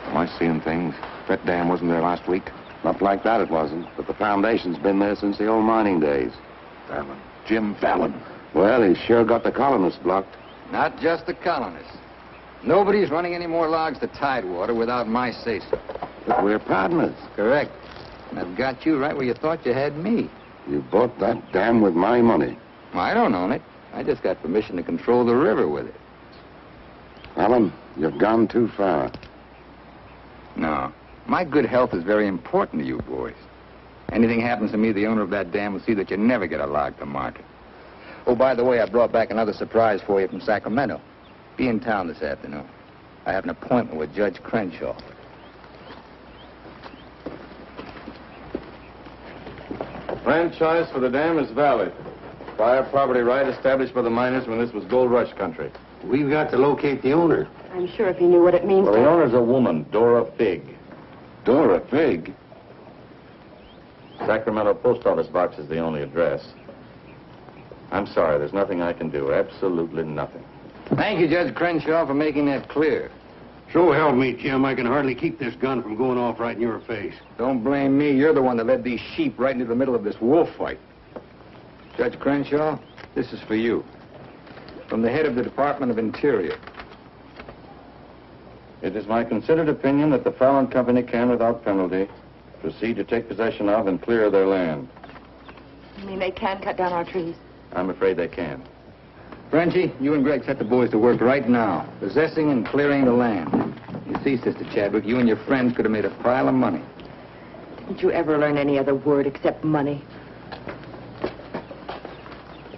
Am I seeing things? That dam wasn't there last week? Not like that it wasn't, but the foundation's been there since the old mining days. Fallon. Jim Fallon. Well, he's sure got the colonists blocked. Not just the colonists. Nobody's running any more logs to Tidewater without my say-so. But we're partners. Correct. And I've got you right where you thought you had me. You bought that dam with my money. Well, I don't own it. I just got permission to control the river with it. Alan, you've gone too far. No. My good health is very important to you boys. Anything happens to me, the owner of that dam will see that you never get a log to market. Oh, by the way, I brought back another surprise for you from Sacramento. Be in town this afternoon. I have an appointment with Judge Crenshaw. Franchise for the dam is valid. Prior property right established by the miners when this was gold rush country. We've got to locate the owner. I'm sure if he knew what it means Well, the owner's a woman, Dora Fig. Dora Fig? Sacramento post office box is the only address. I'm sorry, there's nothing I can do. Absolutely nothing. Thank you, Judge Crenshaw, for making that clear. So help me, Jim, I can hardly keep this gun from going off right in your face. Don't blame me. You're the one that led these sheep right into the middle of this wolf fight. Judge Crenshaw, this is for you. From the head of the Department of Interior. It is my considered opinion that the Fallon Company can, without penalty, proceed to take possession of and clear their land. You mean they can cut down our trees? I'm afraid they can. Frenchie, you and Greg set the boys to work right now, possessing and clearing the land. You see, Sister Chadwick, you and your friends could have made a pile of money. Didn't you ever learn any other word except money?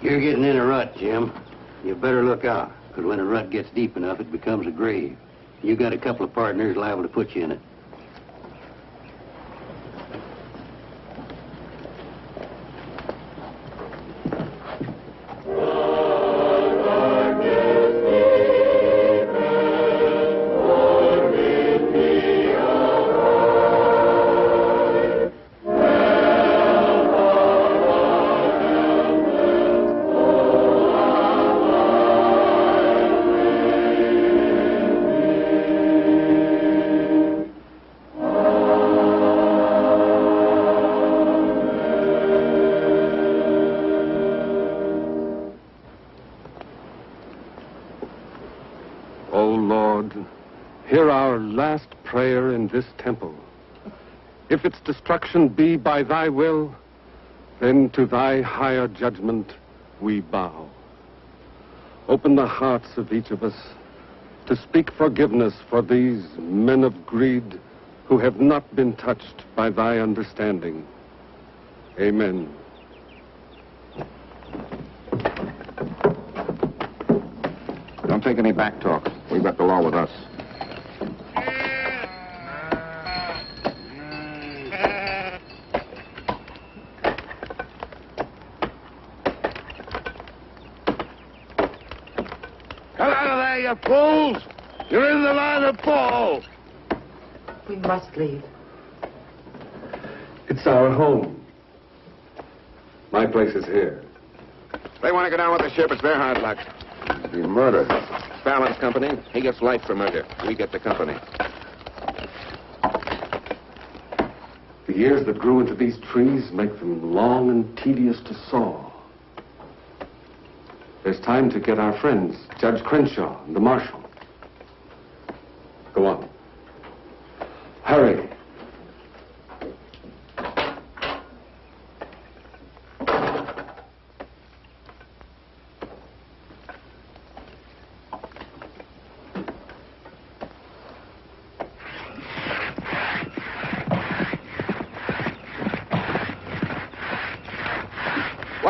You're getting in a rut, Jim. You better look out, because when a rut gets deep enough, it becomes a grave. You got a couple of partners liable to put you in it. Hear our last prayer in this temple. If its destruction be by thy will, then to thy higher judgment we bow. Open the hearts of each of us to speak forgiveness for these men of greed who have not been touched by thy understanding. Amen. Don't take any back talk. We've got the law with us. Come out of there, you fools! You're in the line of fall! We must leave. It's our home. My place is here. They want to go down with the ship. It's their hard luck. The murder. Fallon's company. He gets life for murder. We get the company. The years that grew into these trees make them long and tedious to saw. There's time to get our friends, Judge Crenshaw and the Marshal. Go on. Hurry.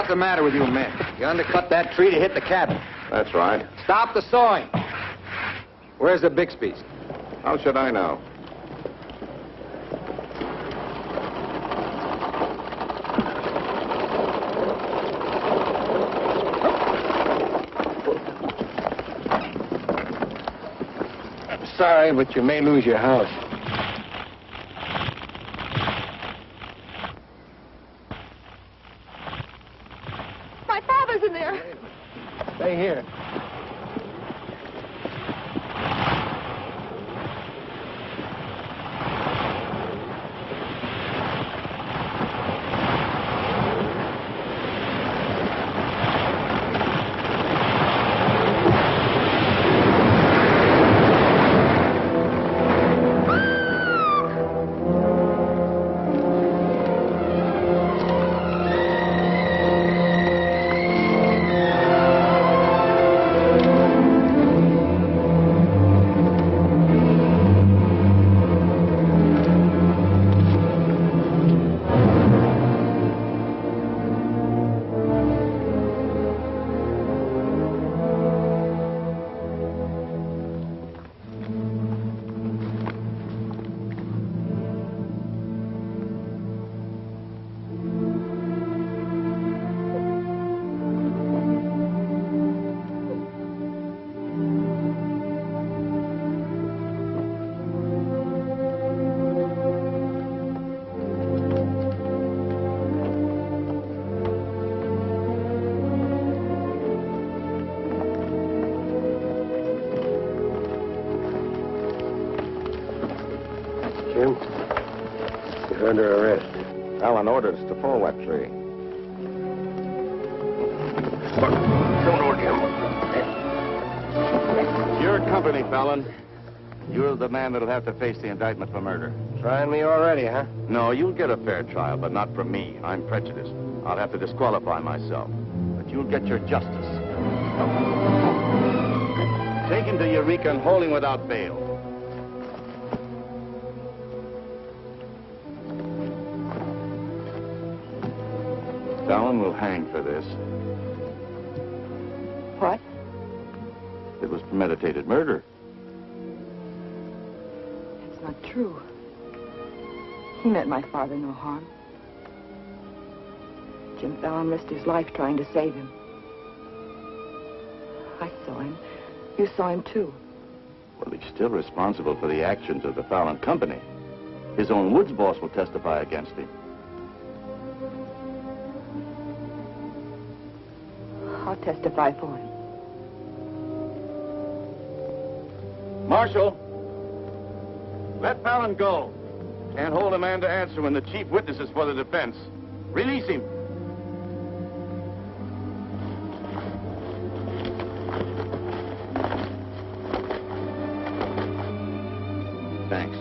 What's the matter with you men? You undercut that tree to hit the cabin. That's right. Stop the sawing. Where's the Bixby's? How should I know? Sorry, but you may lose your house. My father's in there. Stay here. Jim, you're under arrest. Allen ordered us to pull that tree. Don't order him. Your company, Fallon. You're the man that'll have to face the indictment for murder. Trying me already, huh? No, you'll get a fair trial, but not from me. I'm prejudiced. I'll have to disqualify myself. But you'll get your justice. Taken to Eureka and holding without bail. Fallon will hang for this. What? It was premeditated murder. It's not true. He meant my father no harm. Jim Fallon risked his life trying to save him. I saw him. You saw him, too. Well, he's still responsible for the actions of the Fallon Company. His own woods boss will testify against him. I'll testify for him. Marshal, let Fallon go. Can't hold a man to answer when the chief witness is for the defense. Release him. Thanks.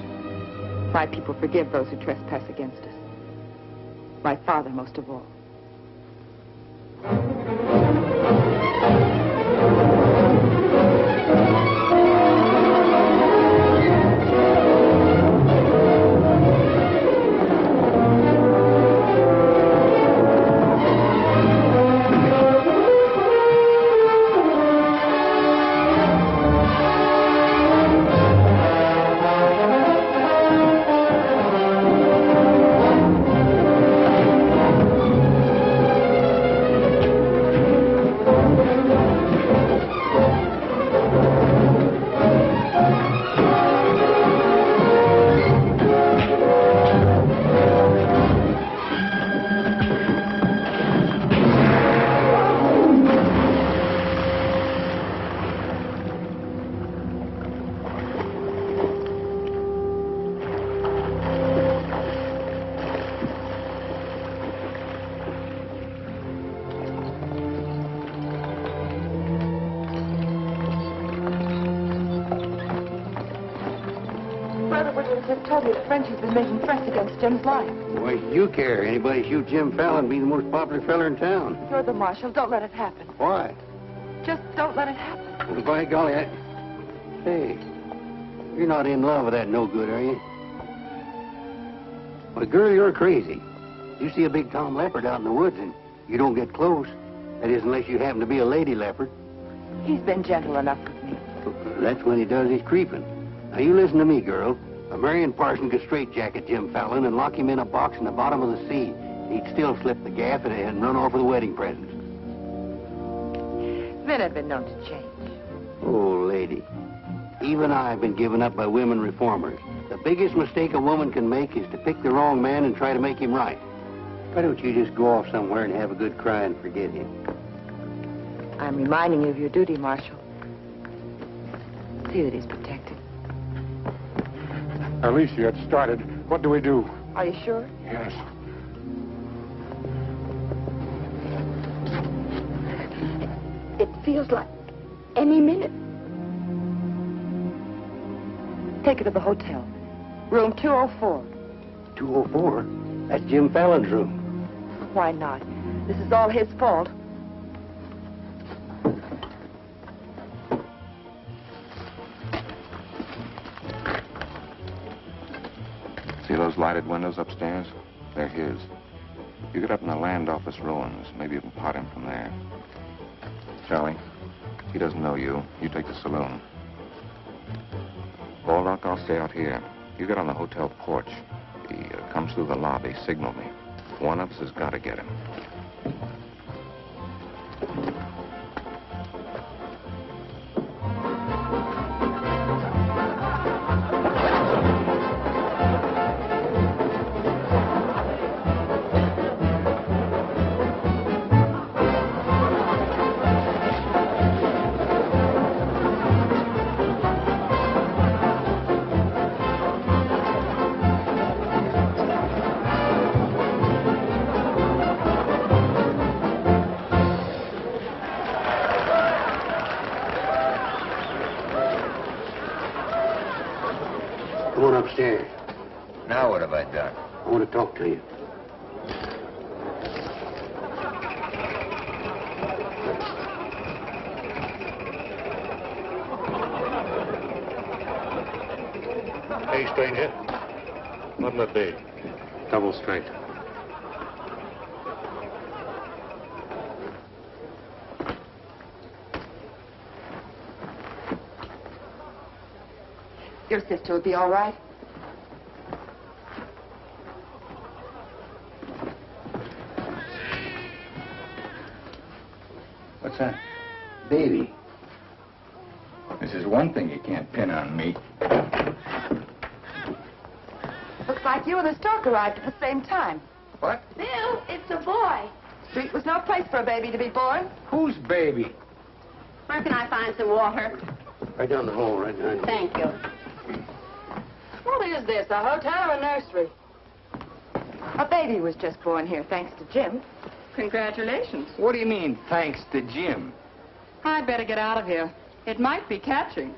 My people forgive those who trespass against us. My father most of all. Frenchie's been making threats against Jim's life. Why should you care? Anybody shoot Jim Fallon, be the most popular fella in town. You're the marshal. Don't let it happen. Why? Just don't let it happen. Well, by golly, Hey, you're not in love with that no-good, are you? Well, girl, you're crazy. You see a big Tom leopard out in the woods, and You don't get close. That is, unless you happen to be a lady leopard. He's been gentle enough with me. That's when he does his creeping. Now, you listen to me, girl. A Marion Parson could straitjacket Jim Fallon and lock him in a box in the bottom of the sea. He'd still slip the gaff and run off with the wedding presents. Men have been known to change. Oh, lady. Even I've been given up by women reformers. The biggest mistake a woman can make is to pick the wrong man and try to make him right. Why don't you just go off somewhere and have a good cry and forget him? I'm reminding you of your duty, Marshal. See that he's protected. Alicia, it started. What do we do? Are you sure? Yes. It feels like any minute. Take her to the hotel. Room 204. 204? That's Jim Fallon's room. Why not? This is all his fault. See those lighted windows upstairs? They're his. You get up in the land office ruins. Maybe you can pot him from there. Charlie, he doesn't know you. You take the saloon. Baldock, I'll stay out here. You get on the hotel porch. He comes through the lobby. Signal me. One of us has got to get him. Come on upstairs. Now what have I done? I want to talk to you. Hey, stranger. What'll it be? Double strength. Your sister will be all right. What's that? Baby. This is one thing you can't pin on me. Looks like you and the stork arrived at the same time. What? Bill, it's a boy. Street was no place for a baby to be born. Whose baby? Where can I find some water? Right down the hall, right behind you. Thank you. What is this, a hotel or a nursery? A baby was just born here, thanks to Jim. Congratulations. What do you mean, thanks to Jim? I'd better get out of here. It might be catching.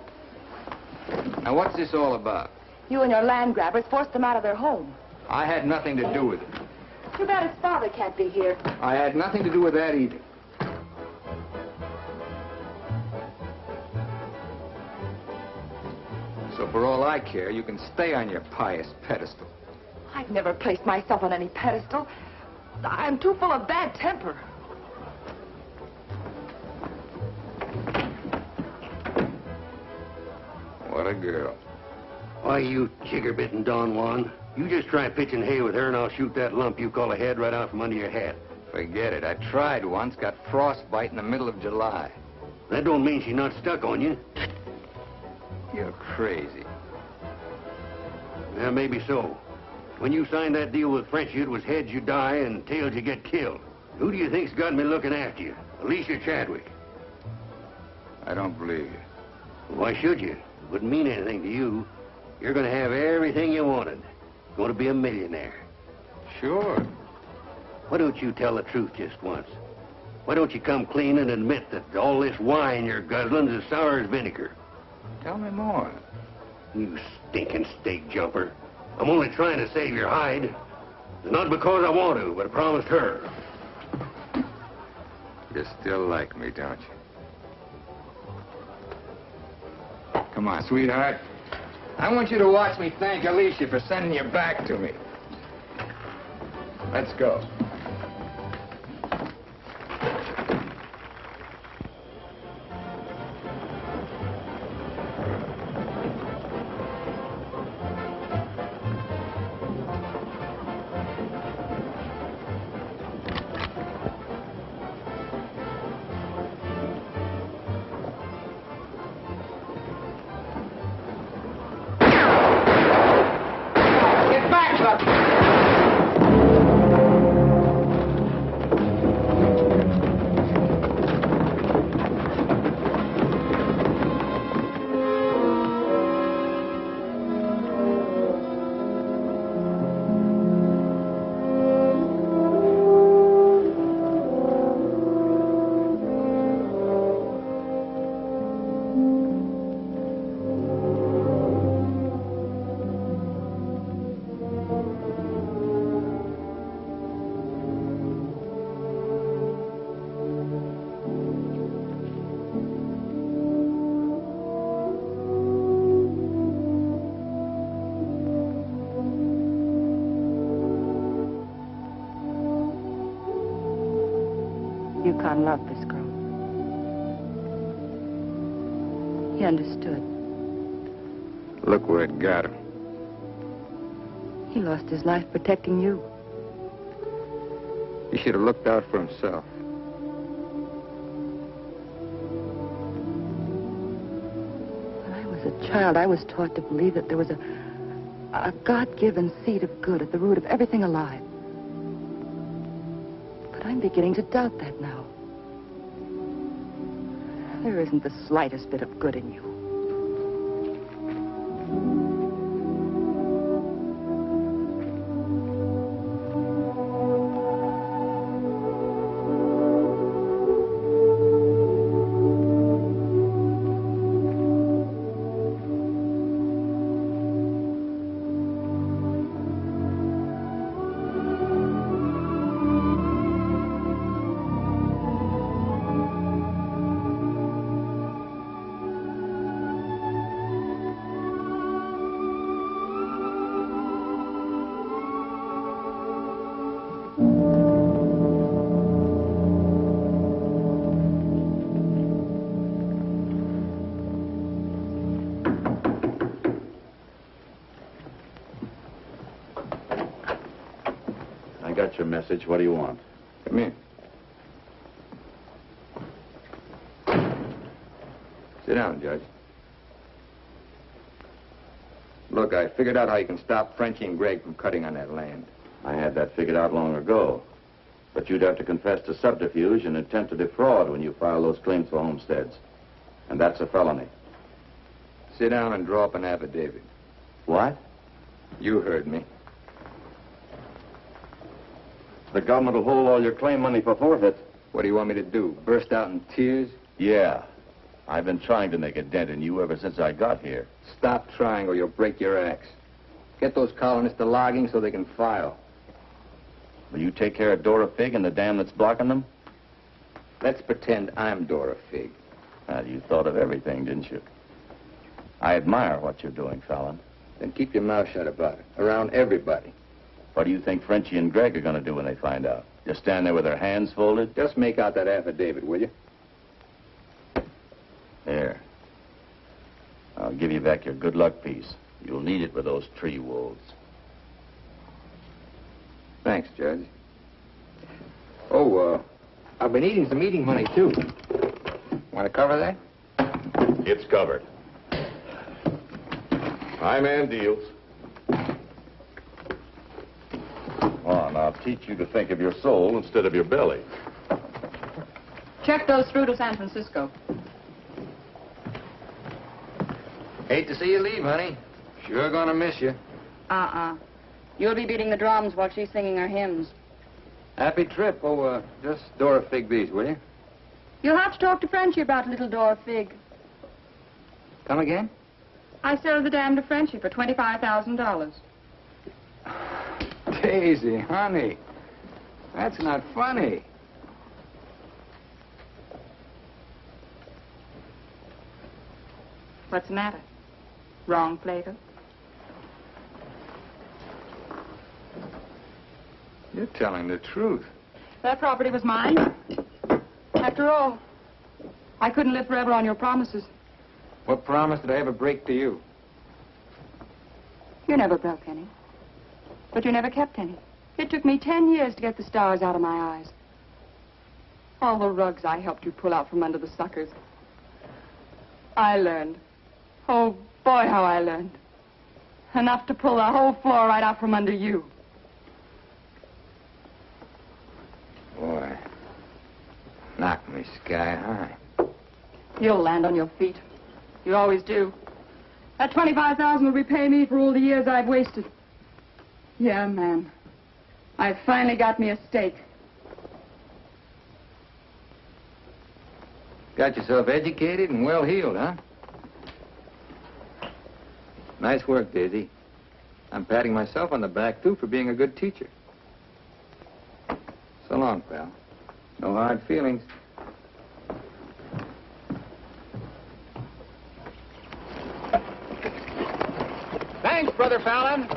Now, what's this all about? You and your land grabbers forced them out of their home. I had nothing to do with it. Too bad his father can't be here. I had nothing to do with that either. So for all I care, you can stay on your pious pedestal. I've never placed myself on any pedestal. I'm too full of bad temper. What a girl. Why, you chigger-bitten Don Juan. You just try pitching hay with her and I'll shoot that lump you call a head right out from under your hat. Forget it. I tried once, got frostbite in the middle of July. That don't mean she's not stuck on you. You're crazy. Yeah, maybe so. When you signed that deal with Frenchy, it was heads you die and tails you get killed. Who do you think's got me looking after you? Alicia Chadwick. I don't believe you. Why should you? It wouldn't mean anything to you. You're going to have everything you wanted. Going to be a millionaire. Sure. Why don't you tell the truth just once? Why don't you come clean and admit that all this wine you're guzzling's as sour as vinegar? Tell me more. You stinking steak jumper. I'm only trying to save your hide. It's not because I want to, but I promised her. You still like me, don't you? Come on, sweetheart. I want you to watch me thank Alicia for sending you back to me. Let's go. Yukon loved this girl. He understood. Look where it got him. He lost his life protecting you. He should have looked out for himself. When I was a child, I was taught to believe that there was a God-given seed of good at the root of everything alive. But I'm beginning to doubt that now. There isn't the slightest bit of good in you. Got your message. What do you want? Come in. Sit down, Judge. Look, I figured out how you can stop Frenchie and Gregg from cutting on that land. I had that figured out long ago. But you'd have to confess to subterfuge and attempt to defraud when you file those claims for homesteads. And that's a felony. Sit down and draw up an affidavit. What? You heard me. The government will hold all your claim money for forfeit. What do you want me to do? Burst out in tears? Yeah. I've been trying to make a dent in you ever since I got here. Stop trying or you'll break your axe. Get those colonists to logging so they can file. Will you take care of Dora Fig and the dam that's blocking them? Let's pretend I'm Dora Fig. Well, you thought of everything, didn't you? I admire what you're doing, Fallon. Then keep your mouth shut about it. Around everybody. What do you think Frenchie and Gregg are going to do when they find out? Just stand there with their hands folded? Just make out that affidavit, will you? There. I'll give you back your good luck piece. You'll need it with those tree wolves. Thanks, Judge. Oh, I've been eating some eating money, too. Want to cover that? It's covered. My man deals. On, I'll teach you to think of your soul instead of your belly. Check those through to San Francisco. Hate to see you leave, honey. Sure gonna miss you. You'll be beating the drums while she's singing her hymns. Happy trip. Oh, just Dora Fig these, will you? You'll have to talk to Frenchie about little Dora Fig. Come again? I sold the dam to Frenchie for $25,000. Daisy, honey. That's not funny. What's the matter? Wrong, Plato? You're telling the truth. That property was mine. After all, I couldn't live forever on your promises. What promise did I ever break to you? You never broke any. But you never kept any. It took me 10 years to get the stars out of my eyes. All the rugs I helped you pull out from under the suckers. I learned. Oh, boy, how I learned. Enough to pull the whole floor right out from under you. Boy, knocked me sky high. You'll land on your feet. You always do. That $25,000 will repay me for all the years I've wasted. Yeah, man. I finally got me a stake. Got yourself educated and well-heeled, huh? Nice work, Daisy. I'm patting myself on the back, too, for being a good teacher. So long, pal. No hard feelings. Thanks, Brother Fallon.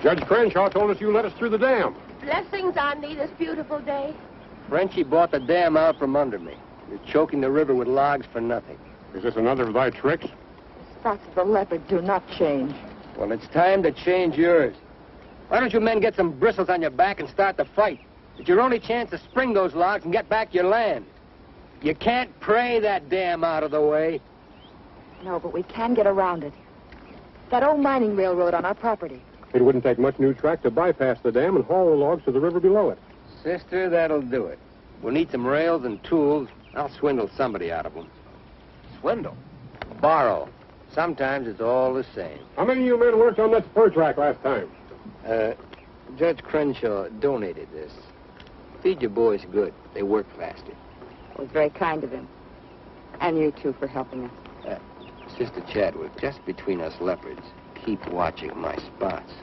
Judge Crenshaw told us you let us through the dam. Blessings on thee this beautiful day. Frenchy bought the dam out from under me. You're choking the river with logs for nothing. Is this another of thy tricks? Spots of the leopard do not change. Well, it's time to change yours. Why don't you men get some bristles on your back and start the fight? It's your only chance to spring those logs and get back your land. You can't pray that dam out of the way. No, but we can get around it. That old mining railroad on our property. It wouldn't take much new track to bypass the dam and haul the logs to the river below it. Sister, that'll do it. We'll need some rails and tools. I'll swindle somebody out of them. Swindle? Borrow. Sometimes it's all the same. How many of you men worked on that spur track last time? Judge Crenshaw donated this. Feed your boys good. They work faster. It was very kind of him. And you, too, for helping us. Sister Chadwick, just between us leopards, keep watching my spots.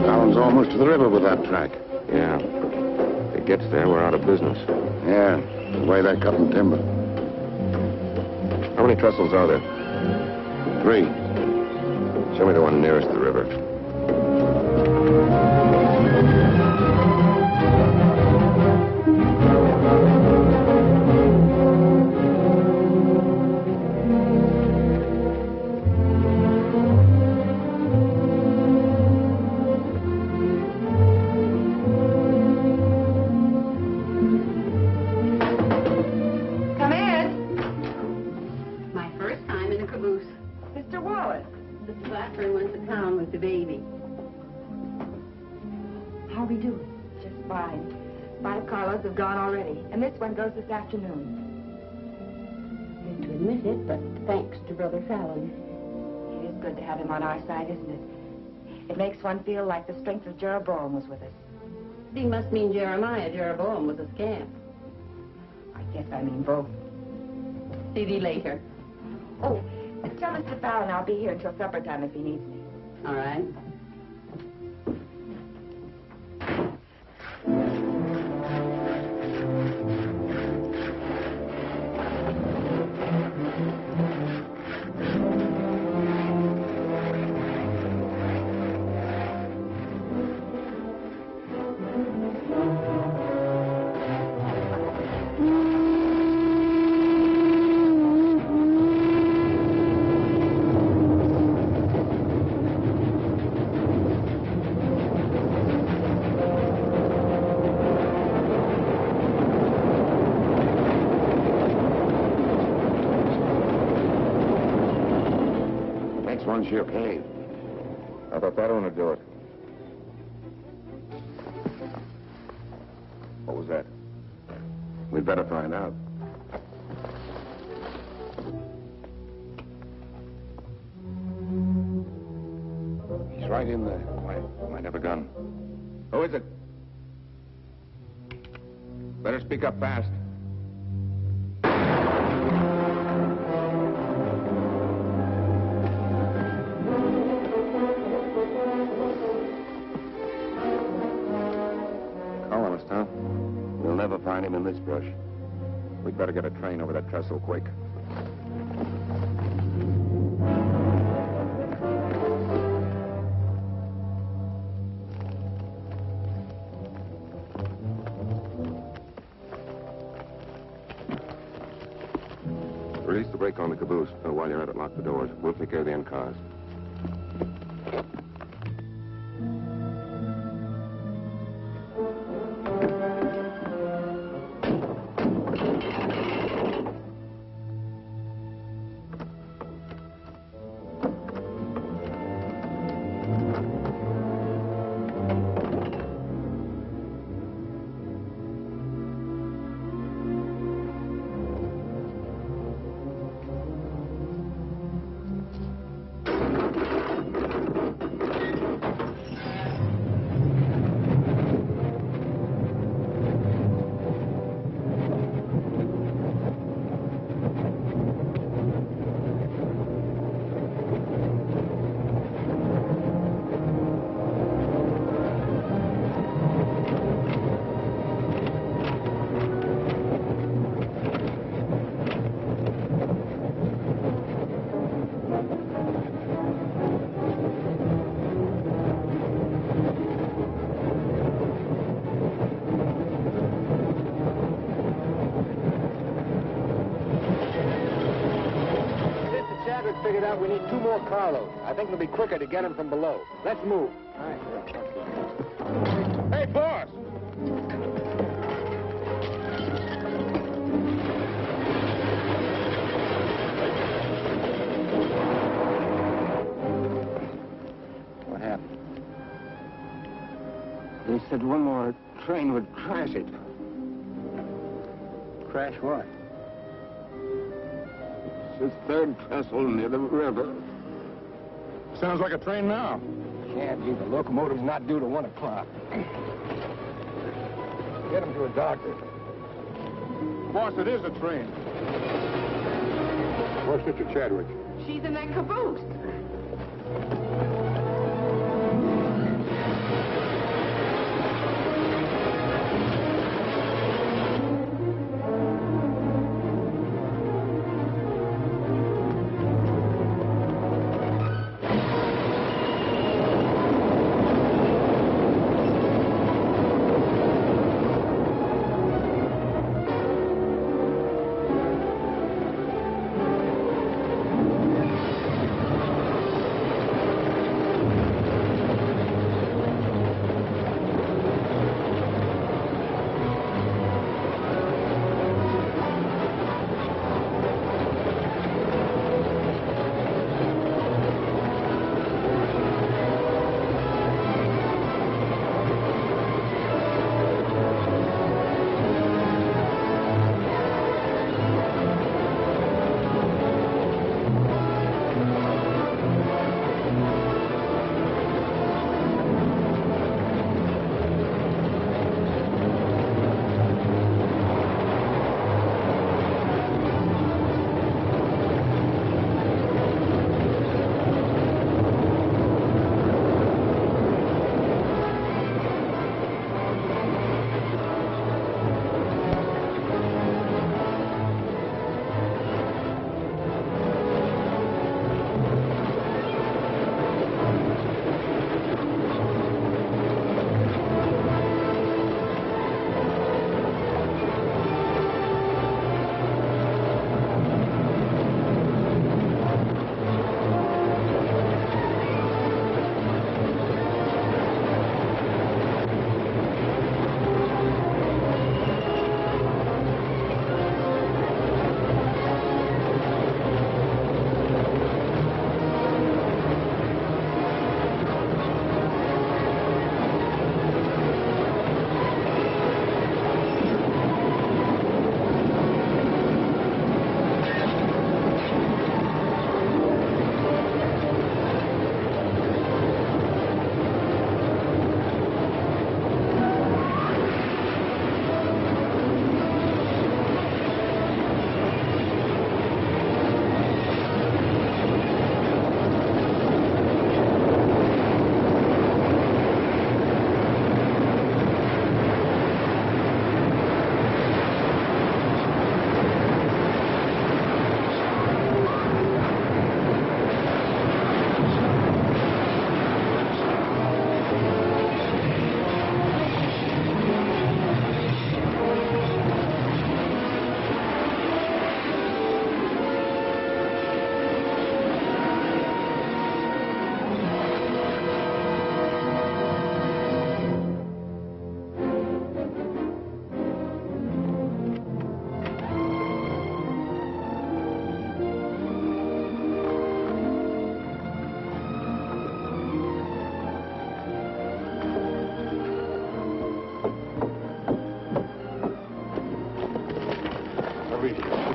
Fallon's almost to the river with that track. Yeah. If it gets there, we're out of business. Yeah, the way they're cutting timber. How many trestles are there? 3. Show me the one nearest the river. Come in. My first time in a caboose. Mr. Wallace. Mr. Blackburn went to town with the baby. How are we doing? Just fine. 5 carloads have gone already, and this one goes this afternoon. Hate to admit it, but thanks to Brother Fallon. It is good to have him on our side, isn't it? It makes one feel like the strength of Jeroboam was with us. He must mean Jeremiah. Jeroboam was a scamp. I guess I mean both. See thee later. Oh, tell Mr. Fallon I'll be here until supper time if he needs me. All right. Next one's your cave. I thought that one would do it. What was that? We'd better find out. He's right in there. Might have a gun. Who is it? Better speak up fast. Colonist, huh? We'll never find him in this brush. We'd better get a train over that trestle quick. Release the brake on the caboose. While you're at it, lock the doors. We'll take care of the end cars. figured out we need 2 more carloads. I think it'll be quicker to get them from below. Let's move. All right. Hey, boss! What happened? They said one more train would crash it. Crash what? It's the 3rd trestle near the river. Sounds like a train now. Can't be. The locomotive's not due to 1 o'clock. Get him to a doctor. Boss, it is a train. Where's Sister Chadwick? She's in that caboose.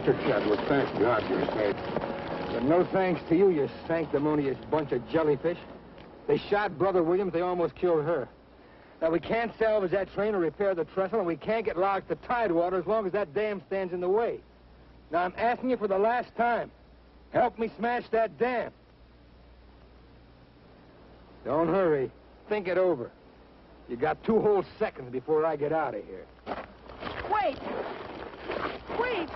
Mr. Chadwick, thank God you're safe. But no thanks to you, you sanctimonious bunch of jellyfish. They shot Brother Williams, they almost killed her. Now, we can't salvage that train or repair the trestle, and we can't get locked to Tidewater as long as that dam stands in the way. Now, I'm asking you for the last time. Help me smash that dam. Don't hurry. Think it over. You got 2 whole seconds before I get out of here. Wait! Wait!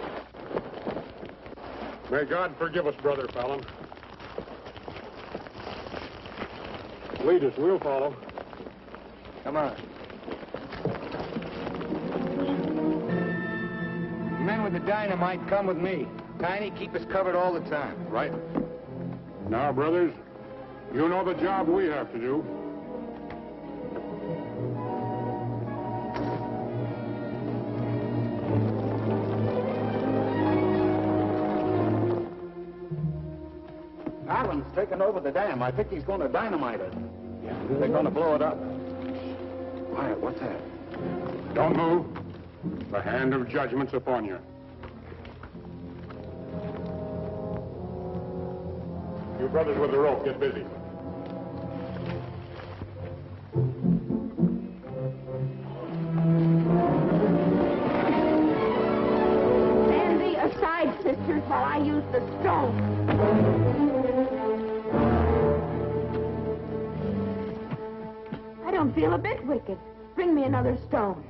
May God forgive us, Brother Fallon. Lead us, we'll follow. Come on. Men with the dynamite, come with me. Tiny, keep us covered all the time. Right. Now, brothers, you know the job we have to do. Allen's taken over the dam. I think he's going to dynamite it. Yeah, they're going to blow it up. Quiet, what's that? Don't move. The hand of judgment's upon you. You brothers with the rope, get busy. Stand thee aside, sisters, while I use the stone. I don't feel a bit wicked. Bring me another stone.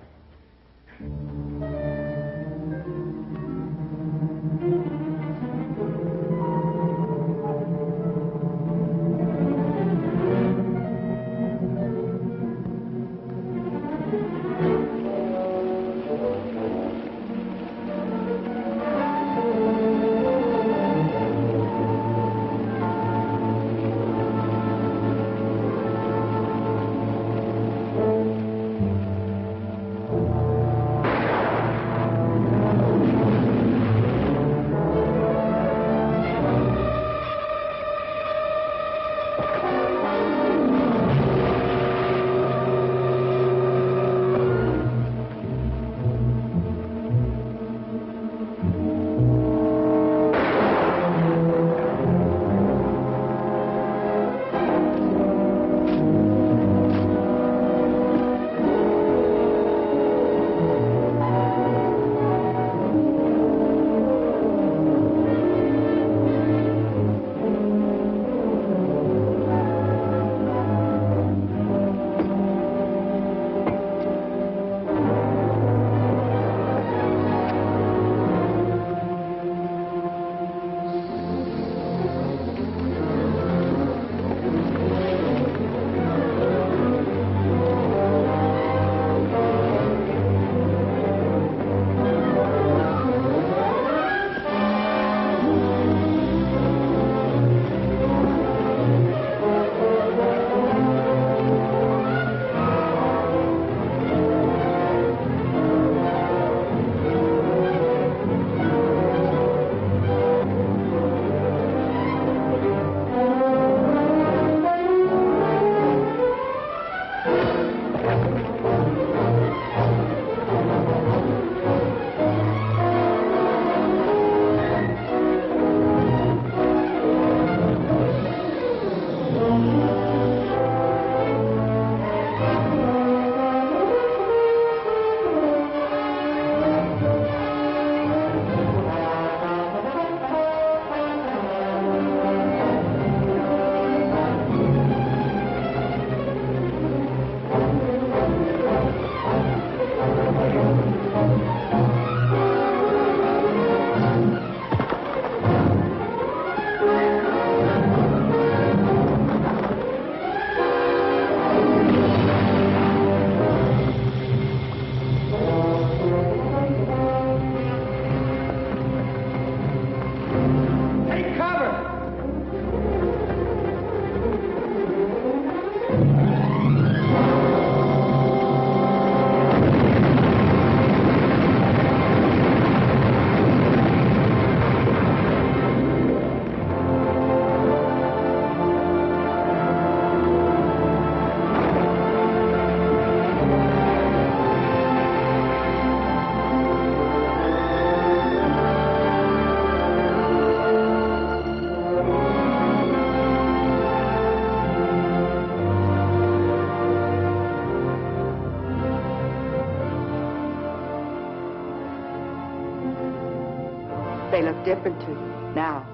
They look different to you now.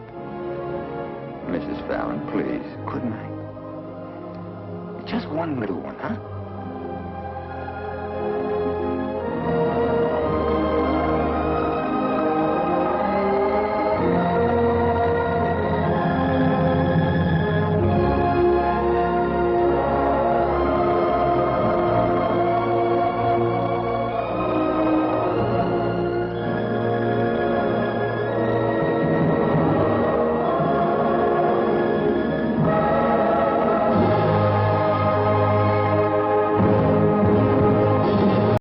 Mrs. Fallon, please, couldn't I? Just one little one, huh?